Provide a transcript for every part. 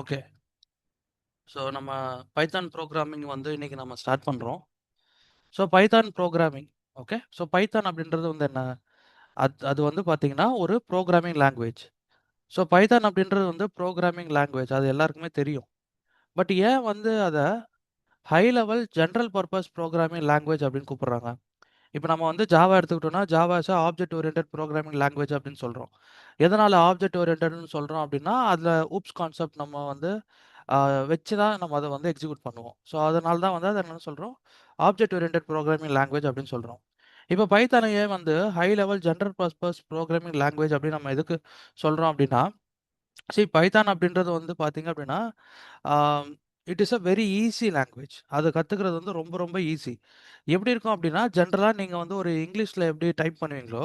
Okay. So நம்ம Python programming வந்து இன்னைக்கு நம்ம ஸ்டார்ட் பண்ணுறோம். So Python programming okay. So Python அப்படின்றது வந்து என்ன? அது வந்து பார்த்தீங்கன்னா ஒரு ப்ரோக்ராமிங் லாங்குவேஜ். ஸோ பைத்தான் அப்படின்றது வந்து ப்ரோக்ராமிங் லாங்குவேஜ் அது எல்லாருக்குமே தெரியும். பட் ஏன் வந்து அதை high level general purpose programming language அப்படின்னு கூப்பிடுறாங்க? இப்போ நம்ம வந்து ஜாவா எடுத்துக்கிட்டோம்னா Java is object oriented programming language அப்படின்னு சொல்கிறோம். எதனால் ஆப்ஜெக்ட் ஓரியன்டட்னு சொல்கிறோம் அப்படின்னா அதில் ஊப்ஸ் கான்செப்ட் நம்ம வந்து வச்சு தான் நம்ம அதை வந்து எக்ஸிக்யூட் பண்ணுவோம். ஸோ அதனால தான் வந்து அதை என்ன சொல்கிறோம், ஆப்ஜெக்ட் ஓரியன்டட் ப்ரோக்ராமிங் லாங்குவேஜ் அப்படின்னு சொல்கிறோம். இப்போ பைத்தானையே வந்து high level general purpose programming language அப்படின்னு நம்ம எதுக்கு சொல்கிறோம் அப்படின்னா, பைத்தான் அப்படின்றது வந்து பார்த்தீங்க அப்படின்னா it is a very easy language. அதை கற்றுக்கிறது வந்து ரொம்ப ரொம்ப ஈஸி. எப்படி இருக்கும் அப்படின்னா, ஜென்ரலாக நீங்கள் வந்து ஒரு இங்கிலீஷில் எப்படி டைப் பண்ணுவீங்களோ,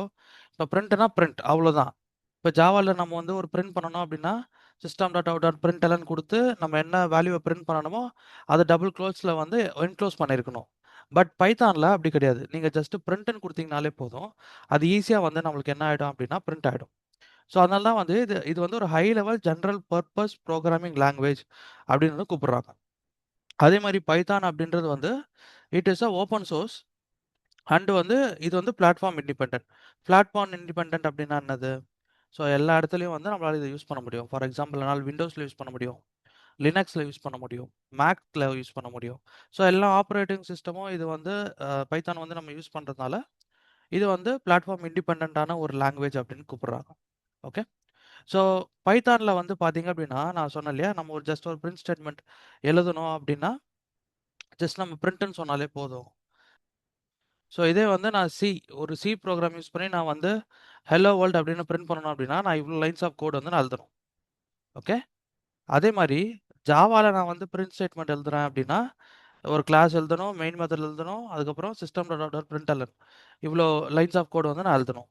இப்போ பிரிண்ட்னா பிரிண்ட் அவ்வளோதான். இப்போ ஜாவாவில் நம்ம வந்து ஒரு பிரிண்ட் பண்ணணும் அப்படின்னா, system dot out dot print எல்லாம் கொடுத்து நம்ம என்ன வேல்யூவை பிரிண்ட் பண்ணணுமோ அதை டபுள் க்ளோஸில் வந்து என்க்ளோஸ் பண்ணியிருக்கணும். பட் பைத்தானில் அப்படி கிடையாது. நீங்கள் ஜஸ்ட் பிரிண்ட்னு கொடுத்தீங்கனாலே போதும். அது ஈஸியாக வந்து நம்மளுக்கு என்ன ஆகிடும் அப்படின்னா பிரிண்ட் ஆகிடும். ஸோ அதனால தான் வந்து இது இது வந்து ஒரு high level general purpose programming language அப்படின்னு வந்து கூப்பிடுறாங்க. அதே மாதிரி பைத்தான் அப்படின்றது வந்து it is a open source and வந்து இது வந்து பிளாட்ஃபார்ம் இண்டிபெண்டன்ட். பிளாட்ஃபார்ம் இண்டிபெண்டன்ட் அப்படின்னா என்னது? ஸோ எல்லா இடத்துலையும் வந்து நம்மளால் இதை யூஸ் பண்ண முடியும். ஃபார் எக்ஸாம்பிள் என்னால் விண்டோஸில் யூஸ் பண்ண முடியும், லினக்ஸில் யூஸ் பண்ண முடியும், மேக்கில் யூஸ் பண்ண முடியும். ஸோ எல்லா ஆப்ரேட்டிங் சிஸ்டமும் இது வந்து பைத்தான் வந்து நம்ம யூஸ் பண்ணுறதுனால இது வந்து பிளாட்ஃபார்ம் இண்டிபெண்ட்டான ஒரு லாங்குவேஜ் அப்படின்னு கூப்பிடுறாங்க. ஓகே. ஸோ பைத்தானில் வந்து பார்த்தீங்க அப்படின்னா நான் சொன்னேன் இல்லையா, நம்ம ஒரு ஜஸ்ட் ஒரு பிரிண்ட் ஸ்டேட்மெண்ட் எழுதணும் அப்படின்னா ஜஸ்ட் நம்ம பிரிண்ட்னு சொன்னாலே போதும். ஸோ இதே வந்து நான் ஒரு சி ப்ரோக்ராம் யூஸ் பண்ணி நான் வந்து ஹலோ வேர்ல்ட் அப்படின்னு பிரிண்ட் பண்ணணும் அப்படின்னா நான் இவ்வளோ லைன்ஸ் ஆஃப் கோட் வந்து நான் எழுதணும். ஓகே. அதே மாதிரி ஜாவாவில் நான் வந்து பிரிண்ட் ஸ்டேட்மெண்ட் எழுதுறேன் அப்படின்னா ஒரு கிளாஸ் எழுதணும், மெயின் மெத்தட் எழுதணும், அதுக்கப்புறம் சிஸ்டம் டாட் பிரிண்ட் எல்என் இவ்வளோ லைன்ஸ் ஆஃப் கோட் வந்து நான் எழுதணும்.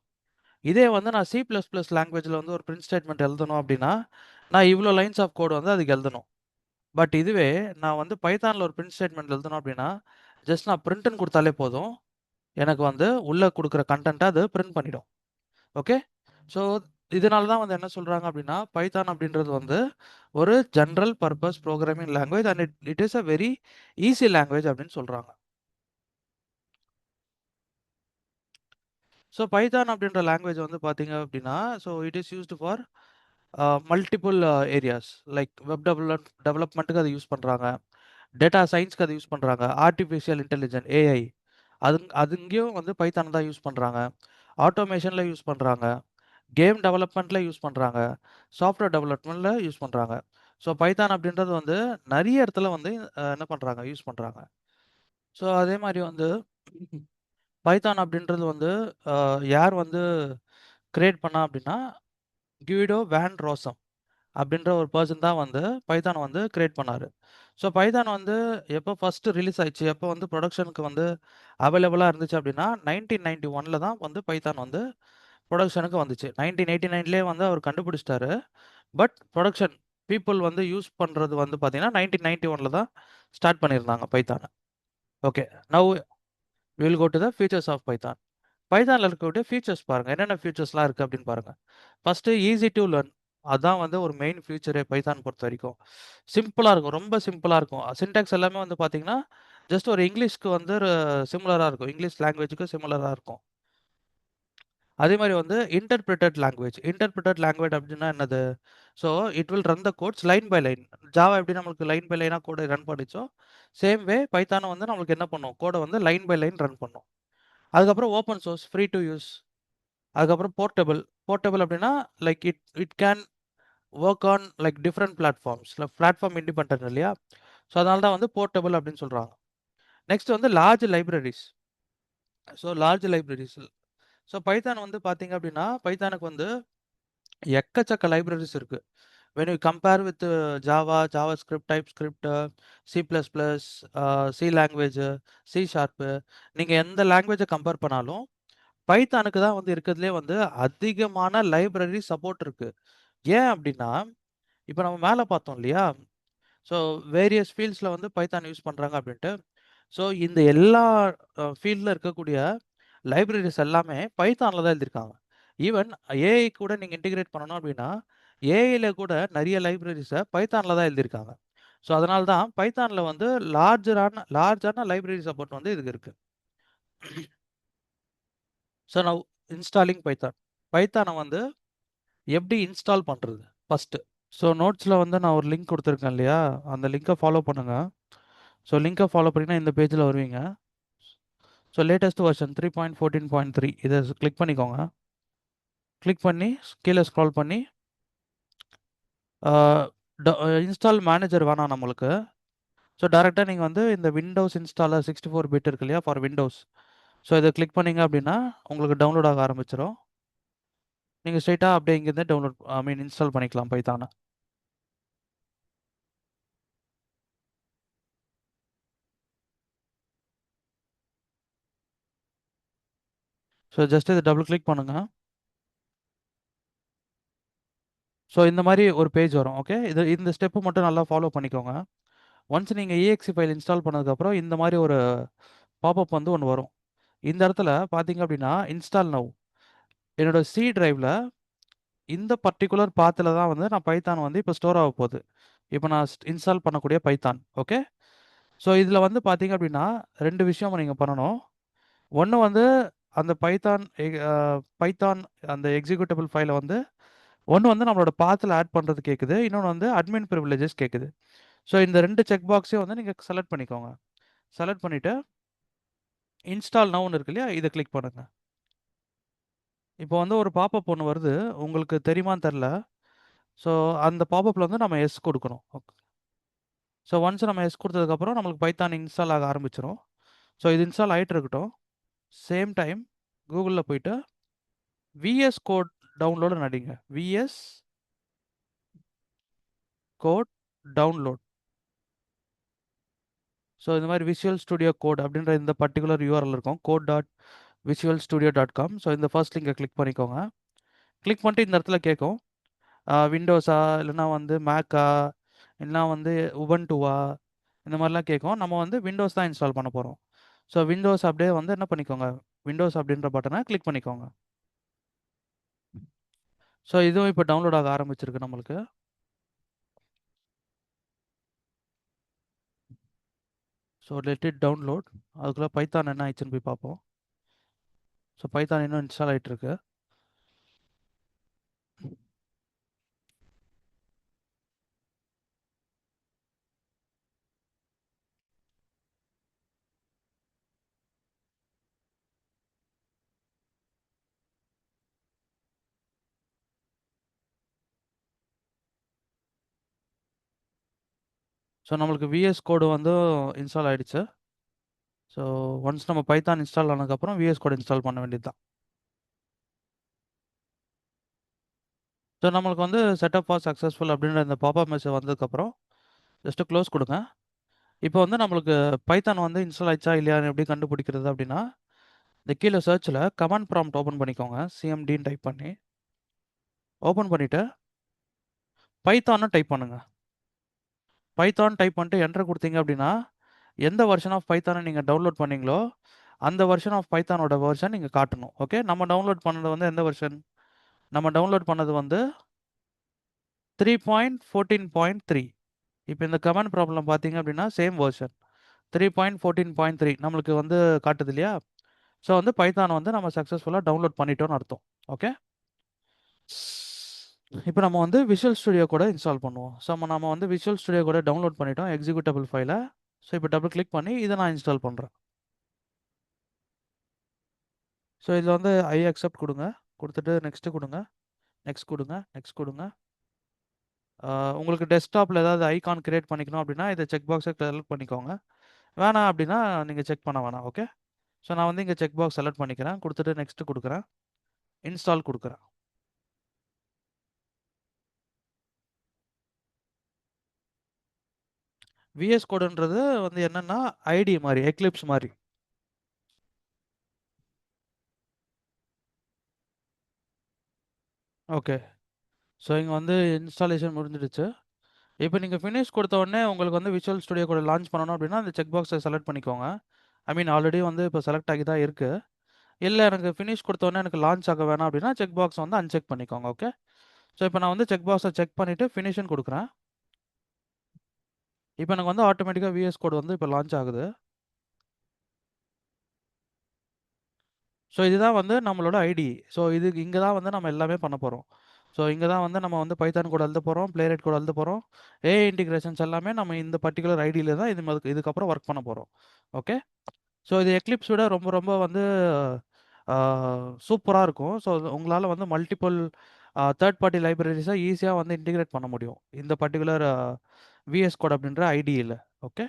இதே வந்து நான் C++ லாங்குவேஜில் வந்து ஒரு பிரிண்ட் ஸ்டேட்மெண்ட் எழுதணும் அப்படின்னா நான் இவ்வளோ லைன்ஸ் ஆஃப் கோட் வந்து அதுக்கு எழுதணும். பட் இதுவே நான் வந்து பைத்தானில் ஒரு பிரிண்ட் ஸ்டேட்மெண்ட் எழுதணும் அப்படின்னா ஜஸ்ட் நான் பிரிண்ட்னு கொடுத்தாலே போதும், எனக்கு வந்து உள்ளே கொடுக்குற கண்டென்ட்டை அது பிரிண்ட் பண்ணிடும். ஓகே. ஸோ இதனால தான் வந்து என்ன சொல்கிறாங்க அப்படின்னா பைத்தான் அப்படின்றது வந்து ஒரு general purpose programming language and it is a very easy language அப்படின்னு சொல்கிறாங்க. ஸோ பைத்தான் அப்படின்ற லாங்குவேஜ் வந்து பார்த்தீங்க அப்படின்னா so it is used for multiple areas like web டெவலப்மெண்ட்டுக்கு அதை யூஸ் பண்ணுறாங்க, டேட்டா சயின்ஸ்க்கு அதை யூஸ் பண்ணுறாங்க, ஆர்டிஃபிஷியல் இன்டெலிஜென்ட் ஏஐ அதுங்கேயும் வந்து பைத்தான் தான் யூஸ் பண்ணுறாங்க, ஆட்டோமேஷனில் யூஸ் பண்ணுறாங்க, கேம் டெவலப்மெண்ட்டில் யூஸ் பண்ணுறாங்க, சாஃப்ட்வேர் டெவலப்மெண்ட்டில் யூஸ் பண்ணுறாங்க. ஸோ பைத்தான் அப்படின்றது வந்து நிறைய இடத்துல வந்து என்ன பண்ணுறாங்க, யூஸ் பண்ணுறாங்க. ஸோ அதே மாதிரி வந்து பைத்தான் அப்படின்றது வந்து யார் வந்து கிரியேட் பண்ணா அப்படின்னா கியூடோ வேன் ரோசம் அப்படின்ற ஒரு பர்சன் தான் வந்து பைத்தான் வந்து கிரியேட் பண்ணார். ஸோ பைத்தான் வந்து எப்போ ஃபஸ்ட்டு ரிலீஸ் ஆயிடுச்சு, எப்போ வந்து ப்ரொடக்ஷனுக்கு வந்து அவைலபிளாக இருந்துச்சு அப்படின்னா 1991 தான் வந்து பைத்தான் வந்து ப்ரொடக்ஷனுக்கு வந்துச்சு. 1989 வந்து அவர் கண்டுபிடிச்சிட்டாரு. பட் ப்ரொடக்ஷன் பீப்புள் வந்து யூஸ் பண்ணுறது வந்து பார்த்தீங்கன்னா 1991 தான் ஸ்டார்ட் பண்ணியிருந்தாங்க பைத்தானை. Okay. Now will go to the features of Python. பைத்தானில் இருக்கக்கூடிய ஃபீச்சர்ஸ் பாருங்கள், என்னென்ன ஃபீச்சர்ஸ்லாம் இருக்குது அப்படின்னு பாருங்கள். ஃபஸ்ட்டு ஈஸி டு லேர்ன், அதுதான் வந்து ஒரு மெயின் ஃபியூச்சரே பைத்தான் பொறுத்த வரைக்கும். சிம்பிளாக இருக்கும், ரொம்ப சிம்பிளாக இருக்கும். சின்டாக்ஸ் எல்லாமே வந்து பார்த்தீங்கன்னா ஜஸ்ட் ஒரு இங்கிலீஷ்க்கு வந்து சிமிலராக இருக்கும், இங்கிலீஷ் லாங்குவேஜுக்கு சிமிலராக இருக்கும். அதே மாதிரி வந்து இன்டர்பிரிட்டட் லாங்குவேஜ் அப்படின்னா என்னது? So it will run the codes line by line. Java எப்படி நம்மளுக்கு லைன் பை லைனாக கோடை ரன் பண்ணிச்சோ சேம் வே பைத்தானும் வந்து நம்மளுக்கு என்ன பண்ணும், கோடை வந்து லைன் பை லைன் ரன் பண்ணும். அதுக்கப்புறம் open source, free to use. அதுக்கப்புறம் போர்ட்டபிள் அப்படின்னா like it can work on like different platforms, platform independent இல்லையா? ஸோ அதனால தான் வந்து போர்ட்டபிள் அப்படின்னு சொல்கிறாங்க. நெக்ஸ்ட் வந்து லார்ஜ் லைப்ரரிஸ். ஸோ பைத்தான் வந்து பார்த்தீங்க அப்படின்னா பைத்தானுக்கு வந்து எக்கச்சக்க லைப்ரரிஸ் இருக்குது. When you compare with Java script, type script, C++, C language, C sharp, நீங்கள் எந்த லாங்குவேஜை கம்பேர் பண்ணாலும் பைத்தானுக்கு தான் வந்து இருக்கிறதுலே வந்து அதிகமான லைப்ரரி சப்போர்ட் இருக்குது. ஏன் அப்படின்னா இப்போ நம்ம மேலே பார்த்தோம் இல்லையா, ஸோ வேரியஸ் ஃபீல்ட்ஸில் வந்து பைத்தான் யூஸ் பண்ணுறாங்க அப்படின்ட்டு. ஸோ இந்த எல்லா ஃபீல்டில் இருக்கக்கூடிய லைப்ரரிஸ் எல்லாமே பைத்தானில் தான் எழுதியிருக்காங்க. ஈவன் ஏஐ கூட நீங்கள் இன்டிகிரேட் பண்ணணும் அப்படின்னா ஏஐல கூட நிறைய லைப்ரரிஸை பைத்தானில் தான் எழுதியிருக்காங்க. ஸோ அதனால தான் பைத்தானில் வந்து லார்ஜான லைப்ரரி சப்போர்ட் வந்து இதுக்கு இருக்குது. ஸோ நான் இன்ஸ்டாலிங் பைத்தான். பைத்தானை வந்து எப்படி இன்ஸ்டால் பண்ணுறது ஃபஸ்ட்டு. ஸோ நோட்ஸில் வந்து நான் ஒரு லிங்க் கொடுத்துருக்கேன் இல்லையா, அந்த லிங்கை ஃபாலோ பண்ணுங்கள். ஸோ லிங்கை ஃபாலோ பண்ணிங்கன்னா இந்த பேஜில் வருவீங்க. ஸோ லேட்டஸ்ட் வெர்ஷன் 3.14.3 இதை கிளிக் பண்ணிக்கோங்க. கிளிக் பண்ணி கீழே ஸ்க்ரால் பண்ணி இன்ஸ்டால் மேனேஜர் வேணாம் நம்மளுக்கு. ஸோ டேரெக்டாக நீங்கள் வந்து இந்த விண்டோஸ் இன்ஸ்டாலர் 64 பிட் இருக்கு இல்லையா, ஃபார் விண்டோஸ். ஸோ இதை கிளிக் பண்ணிங்க அப்படின்னா உங்களுக்கு டவுன்லோட் ஆக ஆரம்பிச்சிடும். நீங்கள் ஸ்ட்ரைட்டாக அப்படியே இங்கேருந்து இன்ஸ்டால் பண்ணிக்கலாம் பைத்தானை. ஸோ ஜஸ்ட் இதை டபுள் கிளிக் பண்ணுங்கள். ஸோ இந்த மாதிரி ஒரு பேஜ் வரும். ஓகே, இந்த ஸ்டெப்பு மட்டும் நல்லா ஃபாலோ பண்ணிக்கோங்க. ஒன்ஸ் நீங்கள் EXE ஃபைல் இன்ஸ்டால் பண்ணதுக்கப்புறம் இந்த மாதிரி ஒரு பாப்அப் வந்து ஒன்று வரும். இந்த இடத்துல பார்த்தீங்க அப்படின்னா இன்ஸ்டால் நவ், என்னோட சி டிரைவில் இந்த பர்டிகுலர் பாத்தில் தான் வந்து நான் பைத்தான் வந்து இப்போ ஸ்டோர் ஆக போகுது. இப்போ நான் இன்ஸ்டால் பண்ணக்கூடிய பைத்தான். ஓகே, ஸோ இதில் வந்து பார்த்தீங்க அப்படின்னா 2 விஷயம் நீங்கள் பண்ணணும். ஒன்று வந்து அந்த பைத்தான் அந்த எக்ஸிக்யூட்டபிள் ஃபைலை வந்து ஒன்று வந்து நம்மளோட பாத்தில் ஆட் பண்ணுறது கேட்குது, இன்னொன்று வந்து அட்மின் ப்ரிவிலேஜஸ் கேட்குது. ஸோ இந்த 2 செக் பாக்ஸையும் வந்து நீங்கள் செலக்ட் பண்ணிக்கோங்க. செலக்ட் பண்ணிவிட்டு இன்ஸ்டால் நவுன்னு இருக்கு இல்லையா, இதை கிளிக் பண்ணுங்கள். இப்போ வந்து ஒரு பாப்அப் ஒன்று வருது, உங்களுக்கு தெரியுமான்னு தெரில. ஸோ அந்த பாப்அப்பில் வந்து நம்ம எஸ் கொடுக்கணும். ஓகே, ஸோ ஒன்ஸ் நம்ம எஸ் கொடுத்ததுக்கப்புறம் நம்மளுக்கு பைத்தான் இன்ஸ்டால் ஆக ஆரம்பிச்சிடும். ஸோ இது இன்ஸ்டால் ஆகிட்டு இருக்கட்டும். சேம் டைம் கூகுளில் போயிட்டு விஎஸ் கோட் டவுன்லோடு நடிங்க. VS code download. ஸோ இந்த மாதிரி விஷுவல் ஸ்டுடியோ கோட் அப்படின்ற இந்த பர்டிகுலர் யூஆர்எல் இருக்கும், code.visualstudio.com. ஸோ இந்த ஃபர்ஸ்ட் லிங்கை கிளிக் பண்ணிக்கோங்க. கிளிக் பண்ணிட்டு இந்த இடத்துல கேட்கும் விண்டோஸா இல்லைனா வந்து மேக்கா இல்லைனா வந்து உபன்டுவா, இந்த மாதிரிலாம் கேட்கும். நம்ம வந்து விண்டோஸ் தான் இன்ஸ்டால் பண்ண போகிறோம். ஸோ விண்டோஸ் அப்படியே வந்து என்ன பண்ணிக்கோங்க, விண்டோஸ் அப்படின்ற பட்டனை கிளிக் பண்ணிக்கோங்க. ஸோ இதுவும் இப்போ டவுன்லோட் ஆக ஆரம்பிச்சிருக்கு நம்மளுக்கு. So let it download. அதுக்குள்ளே பைத்தான் என்ன ஆயிடுச்சுன்னு போய் பார்ப்போம். ஸோ பைத்தான் இன்னும் இன்ஸ்டால் ஆகிட்டு இருக்கு. ஸோ நம்மளுக்கு விஎஸ் கோடு வந்து இன்ஸ்டால் ஆகிடுச்சு. ஸோ ஒன்ஸ் நம்ம பைத்தான் இன்ஸ்டால் ஆனதுக்கப்புறம் விஎஸ் கோட் இன்ஸ்டால் பண்ண வேண்டியது தான். ஸோ நம்மளுக்கு வந்து செட்டப் ஃபார் சக்ஸஸ்ஃபுல் அப்படின்ற இந்த பாப்அப் மெசேஜ் வந்ததுக்கப்புறம் ஜஸ்ட்டு க்ளோஸ் கொடுங்க. இப்போ வந்து நம்மளுக்கு பைத்தான் வந்து இன்ஸ்டால் ஆயிடுச்சா இல்லையான்னு எப்படி கண்டுபிடிக்கிறது அப்படின்னா, இந்த கீழே சர்ச்சில் கமாண்ட் ப்ராம்ப்ட் ஓப்பன் பண்ணிக்கோங்க. சிஎம்டின்னு டைப் பண்ணி ஓப்பன் பண்ணிவிட்டு பைத்தான்னு டைப் பண்ணுங்கள். பைத்தான் டைப் பண்ணிட்டு என்டர் கொடுத்தீங்க அப்படின்னா எந்த வெர்ஷன் ஆஃப் பைத்தானை நீங்கள் டவுன்லோட் பண்ணீங்களோ அந்த வெர்ஷன் ஆஃப் பைத்தானோட வெர்ஷன் நீங்கள் காட்டணும். ஓகே, நம்ம டவுன்லோட் பண்ணது வந்து எந்த வெர்ஷன்? நம்ம டவுன்லோட் பண்ணது வந்து 3.14.3. இப்போ இந்த கமெண்ட் ப்ராப்ளம் பார்த்தீங்க அப்படின்னா சேம் வெர்ஷன் 3.14.3 நம்மளுக்கு வந்து காட்டுது இல்லையா. ஸோ வந்து பைத்தான் வந்து நம்ம சக்ஸஸ்ஃபுல்லாக டவுன்லோட் பண்ணிட்டோம்னு அர்த்தம். ஓகே, இப்போ நம்ம வந்து விஷுவல் ஸ்டுடியோ கூட இன்ஸ்டால் பண்ணுவோம். ஸோ நம்ம வந்து விஷுவல் ஸ்டுடியோ கூட டவுன்லோட் பண்ணிட்டோம் எக்ஸிக்யூட்டபிள் ஃபைலை. ஸோ இப்போ டபுள் கிளிக் பண்ணி இதை நான் இன்ஸ்டால் பண்ணுறேன். ஸோ இதில் வந்து ஐ அக்செப்ட் கொடுங்க. கொடுத்துட்டு நெக்ஸ்ட்டு கொடுங்க, நெக்ஸ்ட் கொடுங்க, நெக்ஸ்ட் கொடுங்க. உங்களுக்கு டெஸ்க்டாப்பில் ஏதாவது ஐகான் கிரியேட் பண்ணிக்கணும் அப்படின்னா இதை செக் பாக்ஸை செலக்ட் பண்ணிக்கோங்க. வேணாம் அப்படின்னா நீங்கள் செக் பண்ண வேணாம். ஓகே, ஸோ நான் வந்து இங்கே செக் பாக்ஸ் செலக்ட் பண்ணிக்கிறேன். கொடுத்துட்டு நெக்ஸ்ட்டு கொடுக்குறேன், இன்ஸ்டால் கொடுக்குறேன். விஎஸ் கோடுன்றது வந்து என்னென்னா ஐடி மாதிரி, எக்லிப்ஸ் மாதிரி. ஓகே, ஸோ இங்கே வந்து இன்ஸ்டாலேஷன் முடிஞ்சிடுச்சு. இப்போ நீங்கள் ஃபினிஷ் கொடுத்த உடனே உங்களுக்கு வந்து விஷுவல் ஸ்டுடியோ கூட லான்ச் பண்ணணும் அப்படின்னா அந்த செக் பாக்ஸை செலக்ட் பண்ணிக்கோங்க. ஆல்ரெடி வந்து இப்போ செலக்ட் ஆகி தான் இருக்குது. இல்லை எனக்கு ஃபினிஷ் கொடுத்த உடனே எனக்கு லான்ச் ஆக வேணாம் அப்படின்னா செக் பாக்ஸ் வந்து அன்செக் பண்ணிக்கோங்க. ஓகே, ஸோ இப்போ நான் வந்து செக் பாக்ஸை செக் பண்ணிவிட்டு ஃபினிஷ்னு கொடுக்குறேன். இப்போ எனக்கு வந்து ஆட்டோமேட்டிக்காக விஎஸ் கோட் வந்து இப்போ லான்ச் ஆகுது. ஸோ இதுதான் வந்து நம்மளோட ஐடி. ஸோ இது இங்கே தான் வந்து நம்ம எல்லாமே பண்ண போகிறோம். ஸோ இங்கே தான் வந்து நம்ம வந்து பைத்தான் கோட் எழுத போகிறோம், பிளேரைட் கோட் எழுத போகிறோம். ஏஐ இன்டிகிரேஷன்ஸ் எல்லாமே நம்ம இந்த பர்டிகுலர் ஐடியில் தான் இதுக்கப்புறம் ஒர்க் பண்ண போகிறோம். ஓகே. ஸோ இது எக்லிப்ஸ் விட ரொம்ப ரொம்ப வந்து சூப்பராக இருக்கும். ஸோ உங்களால் வந்து மல்டிபிள் தேர்ட் பார்ட்டி லைப்ரரிஸை ஈஸியாக வந்து இன்டிகிரேட் பண்ண முடியும் இந்த பர்டிகுலர் விஎஸ் கோட் அப்படின்ற ஐடியில். ஓகே.